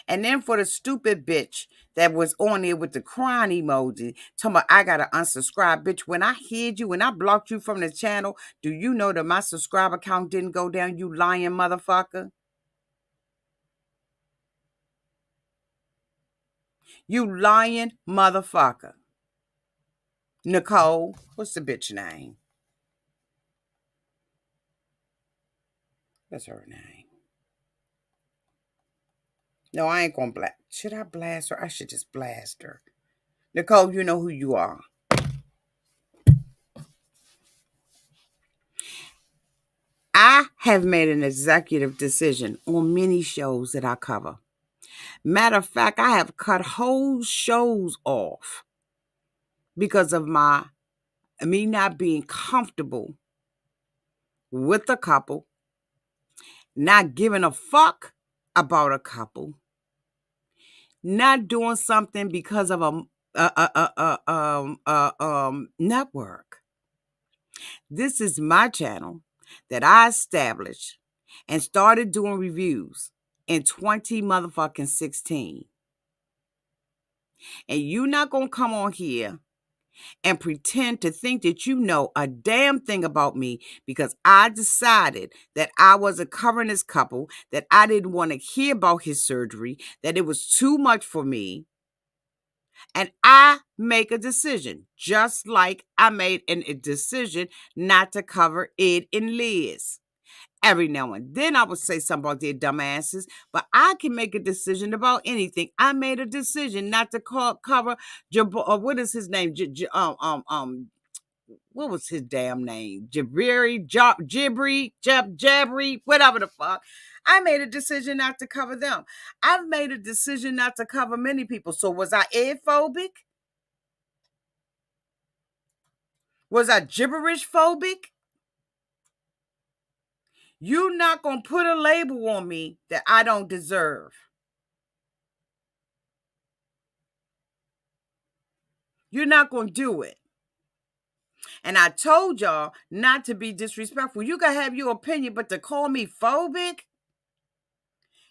And then for the stupid bitch that was on there with the crying emoji, talking about I gotta unsubscribe, bitch. When I hid you, when I blocked you from the channel, do you know that my subscriber count didn't go down, you lying motherfucker? You lying motherfucker. Nicole, what's the bitch name? What's her name? No, I ain't gonna blast. Should I blast her? I should just blast her. Nicole, you know who you are. I have made an executive decision on many shows that I cover. Matter of fact, I have cut whole shows off because of me not being comfortable with a couple, not giving a fuck about a couple, not doing something because of a network. This is my channel that I established and started doing reviews in 20 motherfucking 16. And you not going to come on here and pretend to think that you know a damn thing about me because I decided that I wasn't covering this couple, that I didn't want to hear about his surgery, that it was too much for me. And I make a decision, just like I made a decision not to cover Ed and Liz. Every now and then I would say something about their dumbasses, but I can make a decision about anything. I made a decision not to cover what is his name? What was his damn name? Jabri, whatever the fuck. I made a decision not to cover them. I've made a decision not to cover many people. So was I phobic? Was I gibberish phobic? You're not going to put a label on me that I don't deserve. You're not going to do it. And I told y'all not to be disrespectful. You can have your opinion, but to call me phobic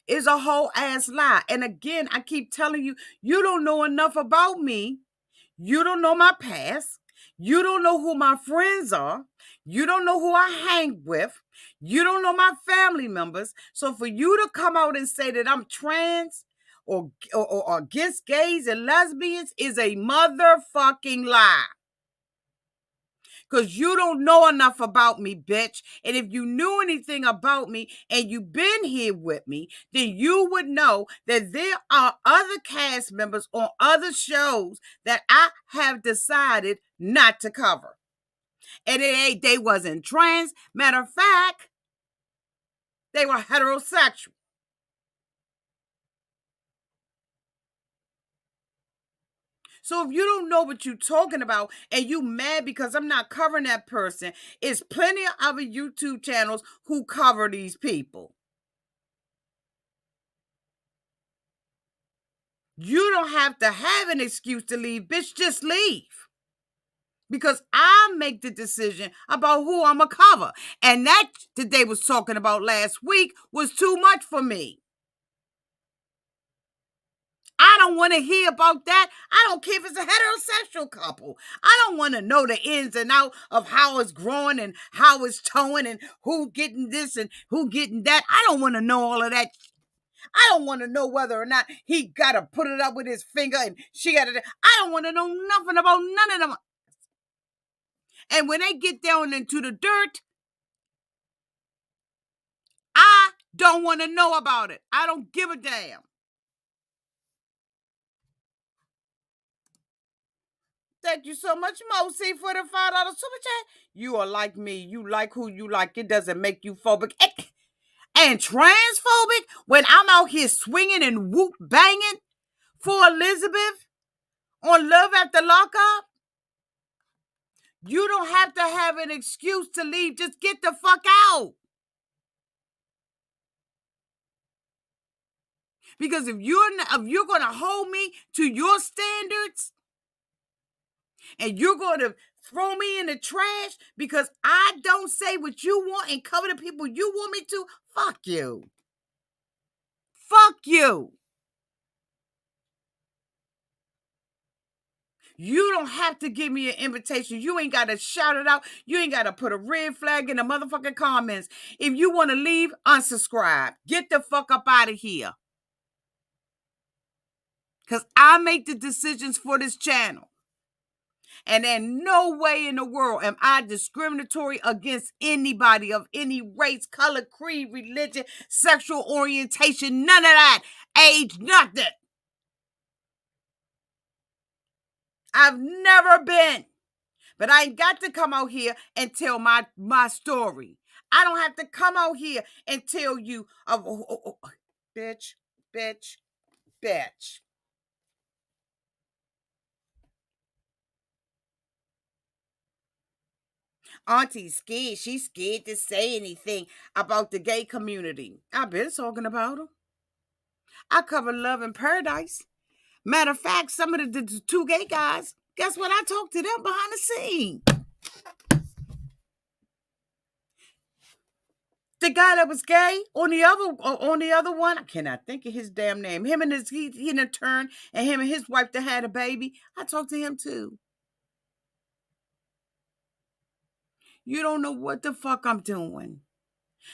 is a whole ass lie. And again, I keep telling you, you don't know enough about me. You don't know my past. You don't know who my friends are. You don't know who I hang with. You don't know my family members. So for you to come out and say that I'm trans or against gays and lesbians is a motherfucking lie. Because you don't know enough about me, bitch. And if you knew anything about me and you've been here with me, then you would know that there are other cast members on other shows that I have decided not to cover. And they wasn't trans. Matter of fact, they were heterosexual. So if you don't know what you're talking about and you mad because I'm not covering that person, it's plenty of other YouTube channels who cover these people. You don't have to have an excuse to leave, bitch, just leave. Because I make the decision about who I'm going to cover. And that they was talking about last week was too much for me. I don't want to hear about that. I don't care if it's a heterosexual couple. I don't want to know the ins and outs of how it's growing and how it's towing and who getting this and who getting that. I don't want to know all of that. I don't want to know whether or not he got to put it up with his finger and she got to. I don't want to know nothing about none of them. And when they get down into the dirt, I don't want to know about it. I don't give a damn. Thank you so much, Mosi, for the $5 super chat. You are like me. You like who you like. It doesn't make you phobic. And transphobic when I'm out here swinging and whoop banging for Elizabeth on Love After Lockup. You don't have to have an excuse to leave. Just get the fuck out. Because if you're going to hold me to your standards and you're going to throw me in the trash because I don't say what you want and cover the people you want me to, fuck you. Fuck you. You don't have to give me an invitation. You ain't got to shout it out. You ain't got to put a red flag in the motherfucking comments. If you want to leave, unsubscribe. Get the fuck up out of here. Because I make the decisions for this channel. And in no way in the world am I discriminatory against anybody of any race, color, creed, religion, sexual orientation, none of that. Age, nothing. I've never been. But I ain't got to come out here and tell my story. I don't have to come out here and tell you, bitch. Auntie's scared. She's scared to say anything about the gay community. I've been talking about them. I cover Love in Paradise. Matter of fact, some of the two gay guys, guess what? I talked to them behind the scene. The guy that was gay on the other one, I cannot think of his damn name. Him and he in a turn, and him and his wife that had a baby. I talked to him too. You don't know what the fuck I'm doing.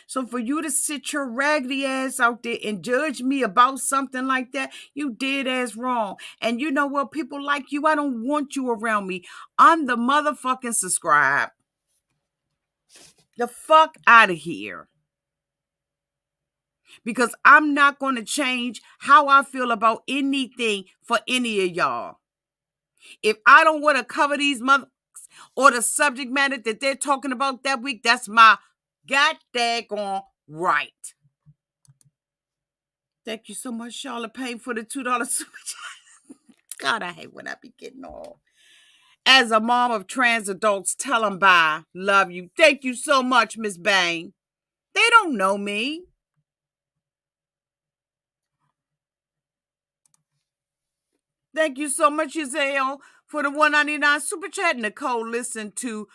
So for you to sit your raggedy ass out there and judge me about something like that, you did as wrong. And you know what? People like you, I don't want you around me. I'm the motherfucking subscribe. The fuck out of here. Because I'm not going to change how I feel about anything for any of y'all. If I don't want to cover these mother or the subject matter that they're talking about that week, that's my goddamn right. Thank you so much, Charlotte Payne, for the $2 super chat. God, I hate when I be getting all. As a mom of trans adults, tell them bye. Love you. Thank you so much, Miss Bain. They don't know me. Thank you so much, Giselle, for the $1.99 super chat. Nicole, listen to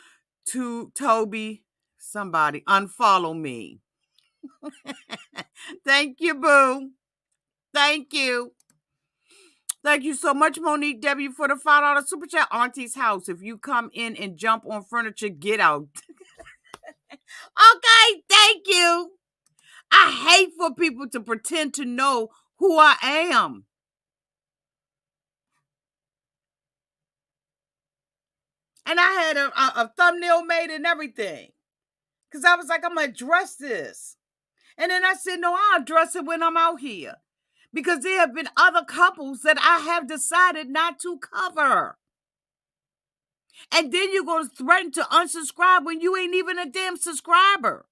Toby. Somebody unfollow me. Thank you, boo. Thank you. Thank you so much, Monique W, for the $5 super chat. Auntie's house. If you come in and jump on furniture, get out. Okay, thank you. I hate for people to pretend to know who I am. And I had a thumbnail made and everything. Because I was like, I'm going to address this. And then I said, no, I'll address it when I'm out here. Because there have been other couples that I have decided not to cover. And then you're going to threaten to unsubscribe when you ain't even a damn subscriber.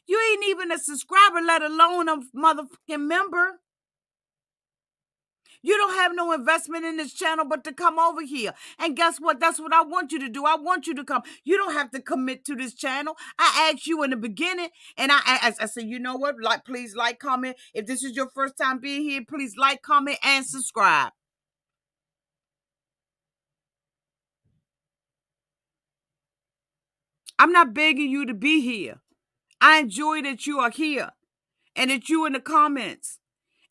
You ain't even a subscriber, let alone a motherfucking member. You don't have no investment in this channel but to come over here. And guess what? That's what I want you to do. I want you to come. You don't have to commit to this channel. I asked you in the beginning, and I said, you know what? Like, please like, comment. If this is your first time being here, please like, comment, and subscribe. I'm not begging you to be here. I enjoy that you are here and that you in the comments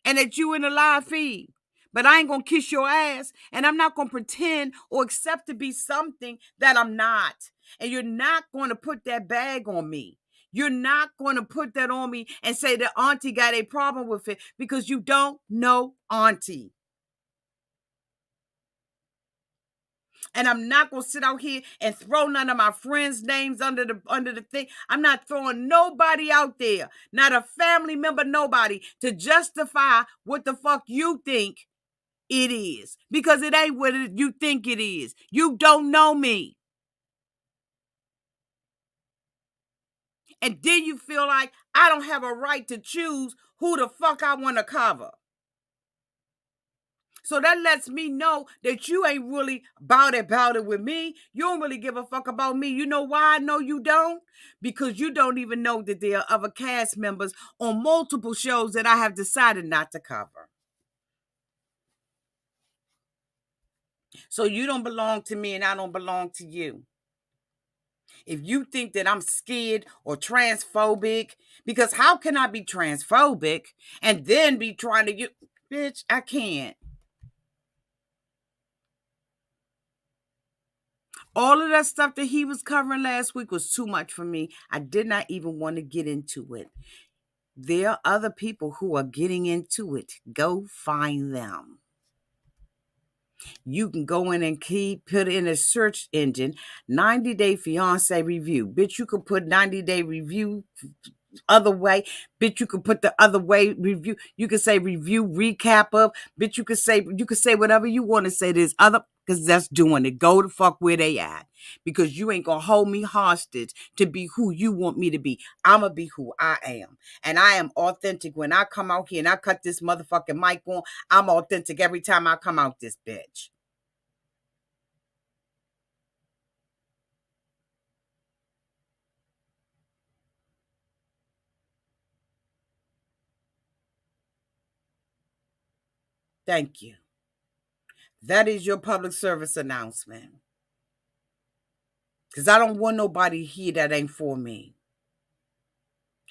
and that you in the live feed. But I ain't going to kiss your ass, and I'm not going to pretend or accept to be something that I'm not. And you're not going to put that bag on me. You're not going to put that on me and say that Auntie got a problem with it because you don't know Auntie. And I'm not going to sit out here and throw none of my friends' names under the thing. I'm not throwing nobody out there, not a family member, nobody, to justify what the fuck you think it is. Because it ain't what you think it is. You don't know me. And then you feel like I don't have a right to choose who the fuck I want to cover. So that lets me know that you ain't really about it with me. You don't really give a fuck about me. You know why I know you don't? Because you don't even know that there are other cast members on multiple shows that I have decided not to cover. So you don't belong to me and I don't belong to you. If you think that I'm scared or transphobic, because how can I be transphobic and then be trying to bitch, I can't. All of that stuff that he was covering last week was too much for me. I did not even want to get into it. There are other people who are getting into it. Go find them. You can go in and put in a search engine, 90-day fiance review. Bitch, you could put 90-day review other way. Bitch, you could put the other way review. You could say review recap of. Bitch, you could say whatever you want to say. There's other, because that's doing it. Go the fuck where they at. Because you ain't gonna hold me hostage to be who you want me to be. I'ma be who I am. And I am authentic. When I come out here and I cut this motherfucking mic on, I'm authentic every time I come out this bitch. Thank you. That is your public service announcement. Because I don't want nobody here that ain't for me.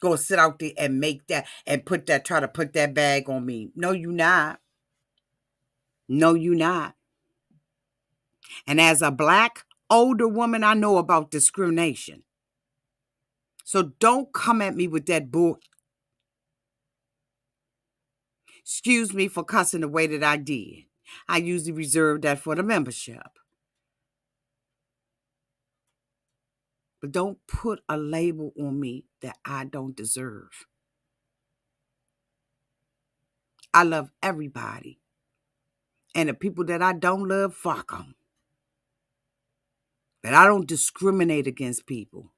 Go sit out there and make that and try to put that bag on me. No, you not. No, you not. And as a black older woman, I know about discrimination. So don't come at me with that bull. Excuse me for cussing the way that I did. I usually reserve that for the membership. But don't put a label on me that I don't deserve. I love everybody. And the people that I don't love, fuck them. But I don't discriminate against people.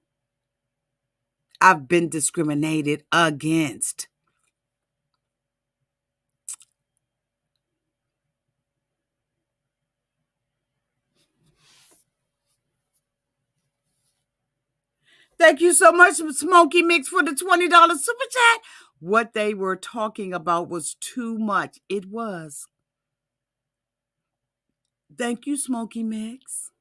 I've been discriminated against. Thank you so much, Smokey Mix, for the $20 super chat. What they were talking about was too much. It was. Thank you, Smokey Mix.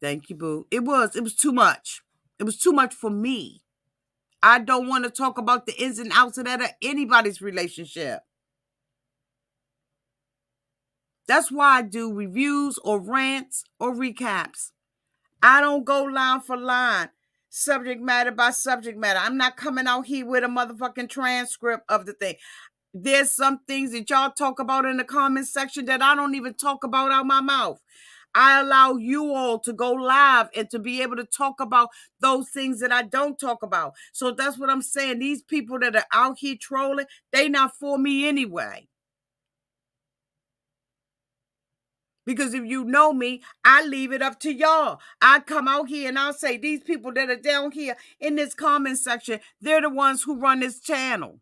Thank you, boo. It was too much. It was too much for me. I don't want to talk about the ins and outs of that or anybody's relationship. That's why I do reviews or rants or recaps. I don't go line for line, subject matter by subject matter. I'm not coming out here with a motherfucking transcript of the thing. There's some things that y'all talk about in the comment section that I don't even talk about out my mouth. I allow you all to go live and to be able to talk about those things that I don't talk about. So that's what I'm saying. These people that are out here trolling, they not for me anyway. Because if you know me, I leave it up to y'all. I come out here and I'll say, these people that are down here in this comment section, they're the ones who run this channel.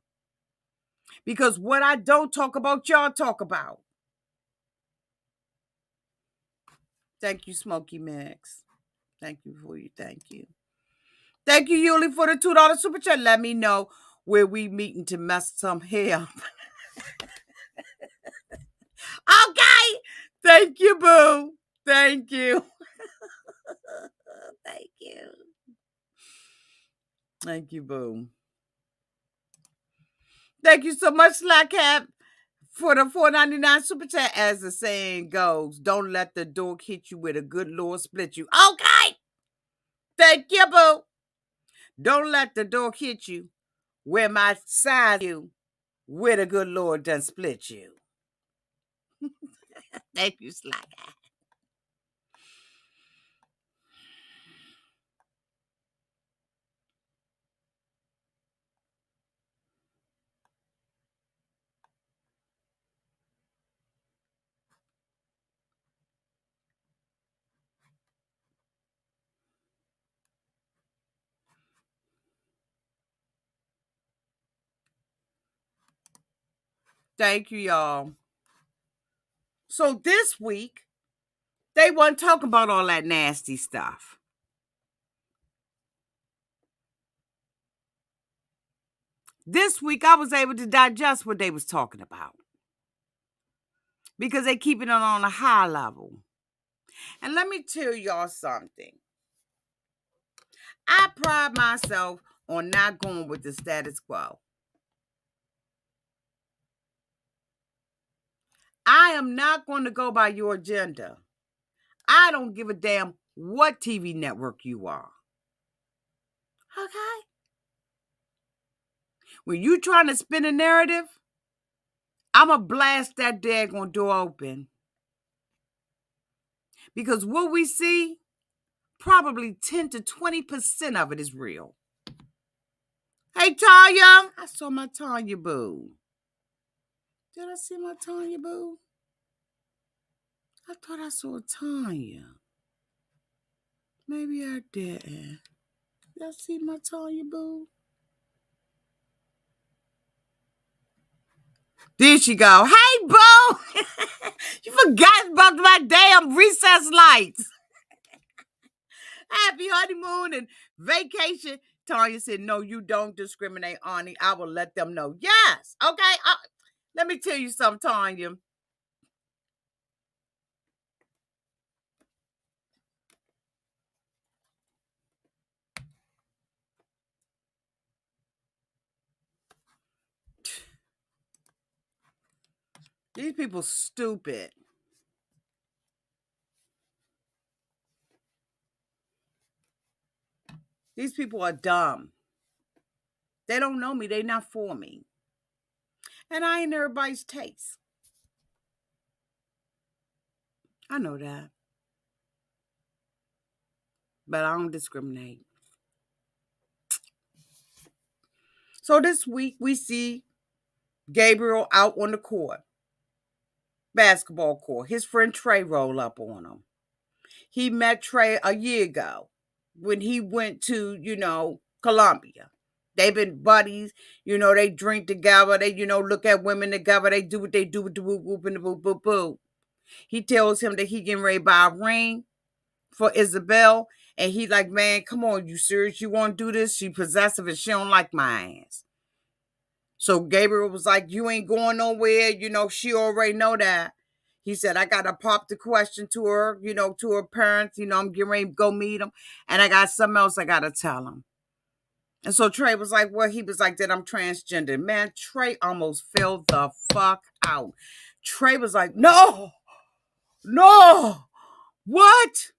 Because what I don't talk about, y'all talk about. Thank you, Smokey Mix. Thank you for you. Thank you. Thank you, Yuli, for the $2 super chat. Let me know where we meeting to mess some hair. Okay. Thank you, boo. Thank you. Thank you. Thank you, boo. Thank you so much, Slack Cap, for the $4.99 super chat. As the saying goes, don't let the dork hit you with a good Lord split you. Okay. Thank you, boo. Don't let the dork hit you where my size you with a good Lord done split you. Thank you, Slack Cap. Thank you, y'all. So this week, they wasn't talking about all that nasty stuff. This week, I was able to digest what they was talking about because they keeping it on a high level. And let me tell y'all something. I pride myself on not going with the status quo. I am not going to go by your agenda. I don't give a damn what TV network you are. Okay? When you trying to spin a narrative, I'm going to blast that daggone door open. Because what we see, probably 10 to 20% of it is real. Hey, Tanya. I saw my Tanya boo. Did I see my Tanya boo? I thought I saw Tanya. Maybe I didn't. Did I see my Tanya boo? There she go. Hey, boo! You forgot about my damn recess lights. Happy honeymoon and vacation. Tanya said, no, you don't discriminate, Auntie. I will let them know. Yes. Okay. Let me tell you something, Tanya. These people stupid. These people are dumb. They don't know me. They not for me. And I ain't everybody's taste. I know that. But I don't discriminate. So this week we see Gabriel out on the court, basketball court. His friend Trey roll up on him. He met Trey a year ago when he went to, Colombia. They've been buddies, they drink together, they, look at women together, they do what they do with the whoop whoop and the boop boop boop. He tells him that he getting ready to buy a ring for Isabel. And he like, man, come on, you serious? You want to do this? She possessive and she don't like my ass. So Gabriel was like, you ain't going nowhere. She already know that. He said, I got to pop the question to her, to her parents. I'm getting ready to go meet them. And I got something else I got to tell them. And so Trey was like, well, he was like that I'm transgender. Man, Trey almost fell the fuck out. Trey was like, no, what?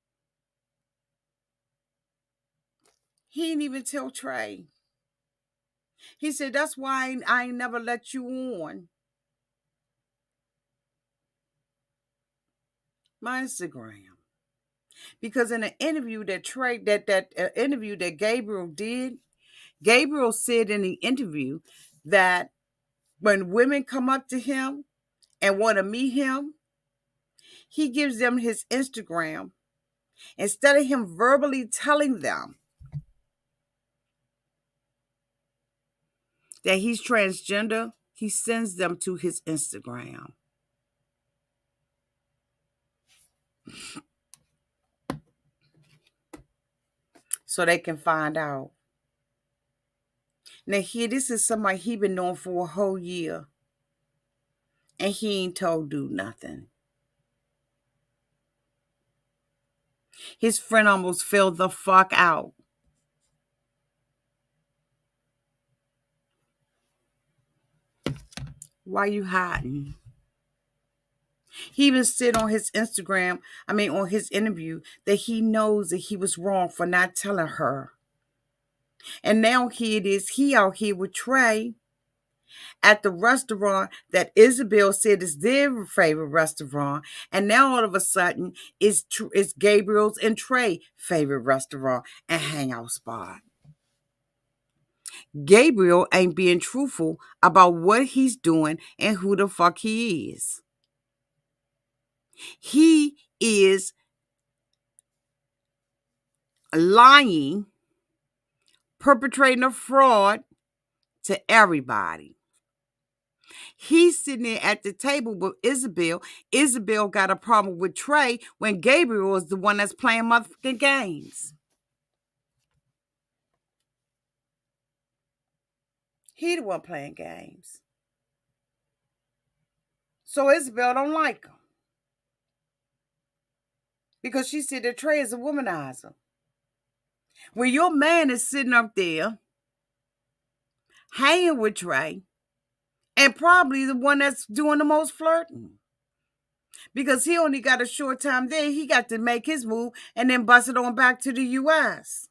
He didn't even tell Trey. He said, that's why I ain't never let you on my Instagram. Because in an interview that interview that Gabriel did, Gabriel said in the interview that when women come up to him and want to meet him, he gives them his Instagram. Instead of him verbally telling them that he's transgender, he sends them to his Instagram. So they can find out. Now here, this is somebody he been known for a whole year. And he ain't told dude nothing. His friend almost fell the fuck out. Why you hiding? He even said on his Instagram, on his interview, that he knows that he was wrong for not telling her. And now here it is, he out here with Trey at the restaurant that Isabel said is their favorite restaurant. And now all of a sudden, it's Gabriel's and Trey's favorite restaurant and hangout spot. Gabriel ain't being truthful about what he's doing and who the fuck he is. He is lying, perpetrating a fraud to everybody. He's sitting there at the table with Isabel. Isabel got a problem with Trey when Gabriel is the one that's playing motherfucking games. He the one playing games. So Isabel don't like him. Because she said that Trey is a womanizer. When your man is sitting up there hanging with Trey and probably the one that's doing the most flirting. Because he only got a short time there. He got to make his move and then bust it on back to the U.S.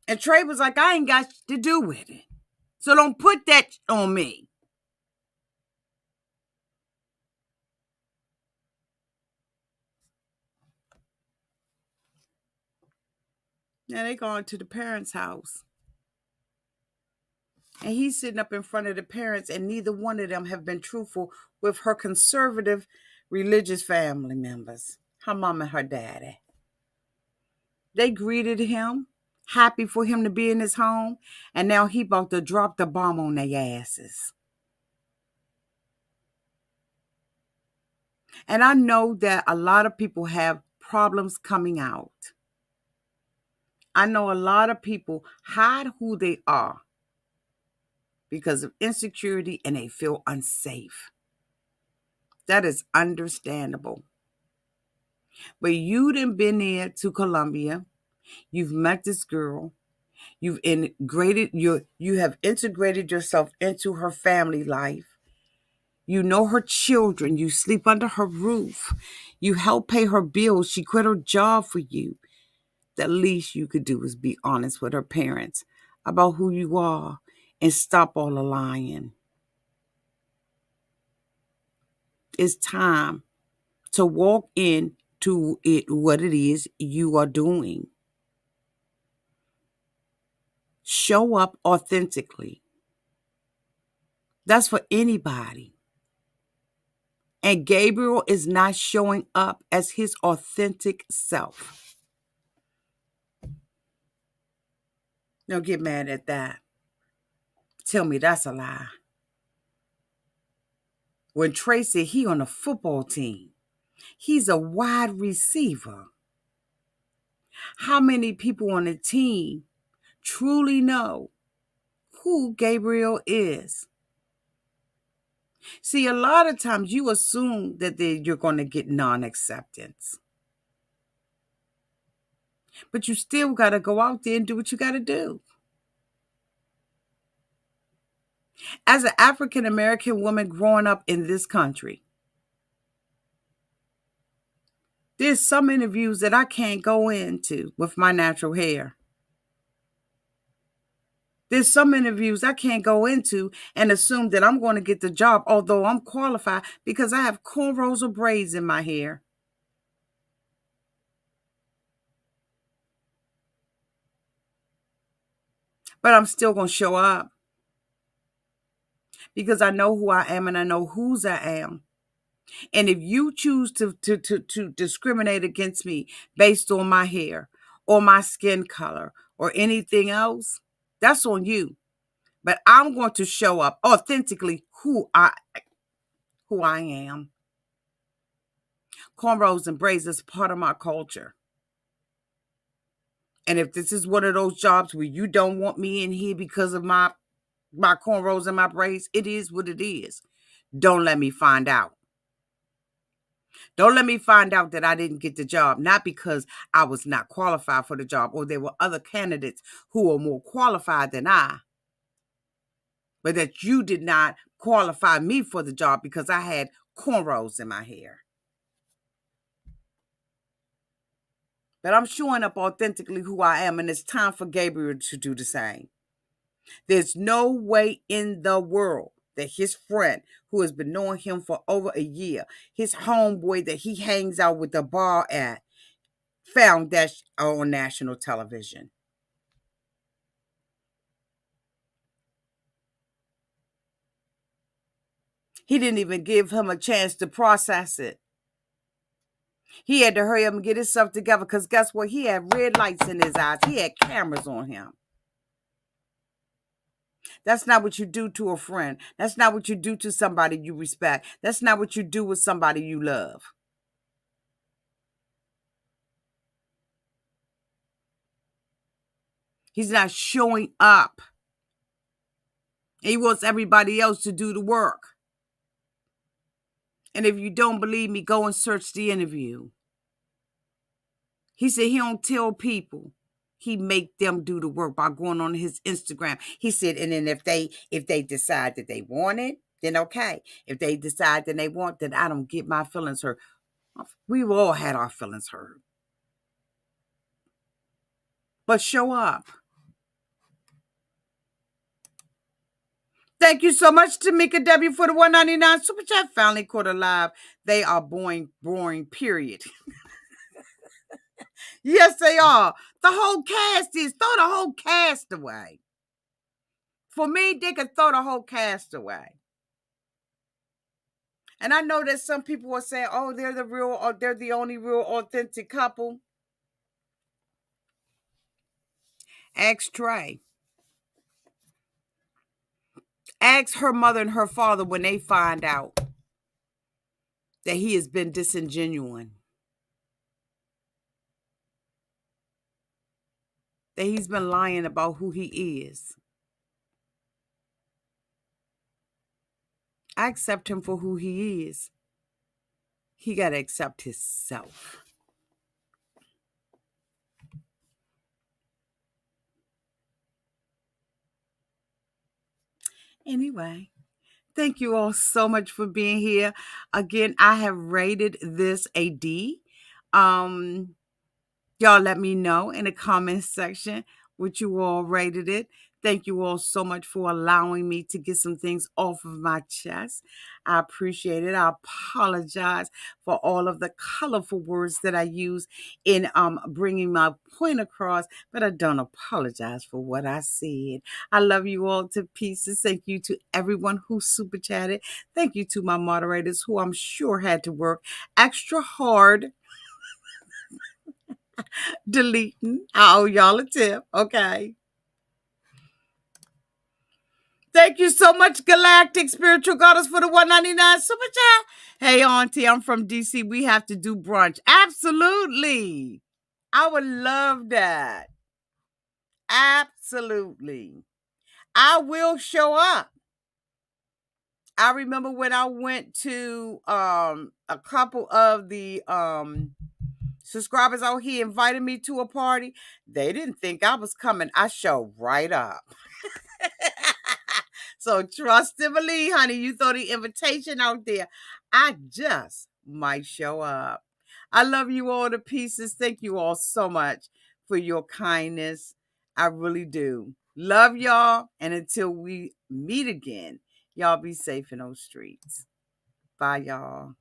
And Trey was like, I ain't got to do with it. So don't put that on me. Now they going to the parents' house. And he's sitting up in front of the parents, and neither one of them have been truthful with her conservative religious family members, her mom and her daddy. They greeted him, happy for him to be in his home, and now he about to drop the bomb on their asses. And I know that a lot of people have problems coming out. I know a lot of people hide who they are because of insecurity and they feel unsafe. That is understandable. But you done been there to Colombia. You've met this girl. You have integrated yourself into her family life. You know her children. You sleep under her roof. You help pay her bills. She quit her job for you. The least you could do is be honest with her parents about who you are and stop all the lying. It's time to walk into it, what it is you are doing. Show up authentically. That's for anybody. And Gabriel is not showing up as his authentic self. Don't get mad at that. Tell me that's a lie. When Trey said he on a football team, he's a wide receiver. How many people on the team truly know who Gabriel is? See, a lot of times you assume that you're going to get non-acceptance. But you still got to go out there and do what you got to do. As an African-American woman growing up in this country, there's some interviews that I can't go into with my natural hair. There's some interviews I can't go into and assume that I'm going to get the job, although I'm qualified because I have cornrows or braids in my hair. But I'm still going to show up because I know who I am and I know whose I am. And if you choose to discriminate against me based on my hair or my skin color or anything else, that's on you. But I'm going to show up authentically who I am. Cornrows and braids is part of my culture. And if this is one of those jobs where you don't want me in here because of my cornrows and my braids, it is what it is. Don't let me find out. Don't let me find out that I didn't get the job, not because I was not qualified for the job or there were other candidates who were more qualified than I, but that you did not qualify me for the job because I had cornrows in my hair. But I'm showing up authentically who I am, and it's time for Gabriel to do the same. There's no way in the world that his friend, who has been knowing him for over a year, his homeboy that he hangs out with the bar at, found that on national television. He didn't even give him a chance to process it. He had to hurry up and get himself together because guess what? He had red lights in his eyes. He had cameras on him. That's not what you do to a friend. That's not what you do to somebody you respect. That's not what you do with somebody you love. He's not showing up. He wants everybody else to do the work. And if you don't believe me, go and search the interview. He said he don't tell people. He make them do the work by going on his Instagram. He said, and then if they decide that they want it, then okay. If they decide that they want, then I don't get my feelings hurt. We've all had our feelings hurt. But show up. Thank you so much, Tamika W, for the $1.99 super chat. Finally caught alive. They are boring, period. Yes, they are. The whole cast is. Throw the whole cast away. For me, they could throw the whole cast away. And I know that some people are saying, oh, they're the only real authentic couple. Ask Trey. Ask her mother and her father when they find out that he has been disingenuous. That he's been lying about who he is. I accept him for who he is. He got to accept himself. Anyway, thank you all so much for being here. Again, I have rated this a D. Um, Y'all let me know in the comments section what you all rated it. Thank you all so much for allowing me to get some things off of my chest. I appreciate it. I apologize for all of the colorful words that I use in bringing my point across, but I don't apologize for what I said. I love you all to pieces. Thank you to everyone who super chatted. Thank you to my moderators who I'm sure had to work extra hard deleting. I owe y'all a tip. Okay. Thank you so much, Galactic Spiritual Goddess, for the 199 super chat. Hey, Auntie, I'm from DC. We have to do brunch. Absolutely. I would love that. Absolutely. I will show up. I remember when I went to a couple of the subscribers out here invited me to a party. They didn't think I was coming. I showed right up. So trust and believe, honey. You throw the invitation out there. I just might show up. I love you all to pieces. Thank you all so much for your kindness. I really do. Love y'all. And until we meet again, y'all be safe in those streets. Bye, y'all.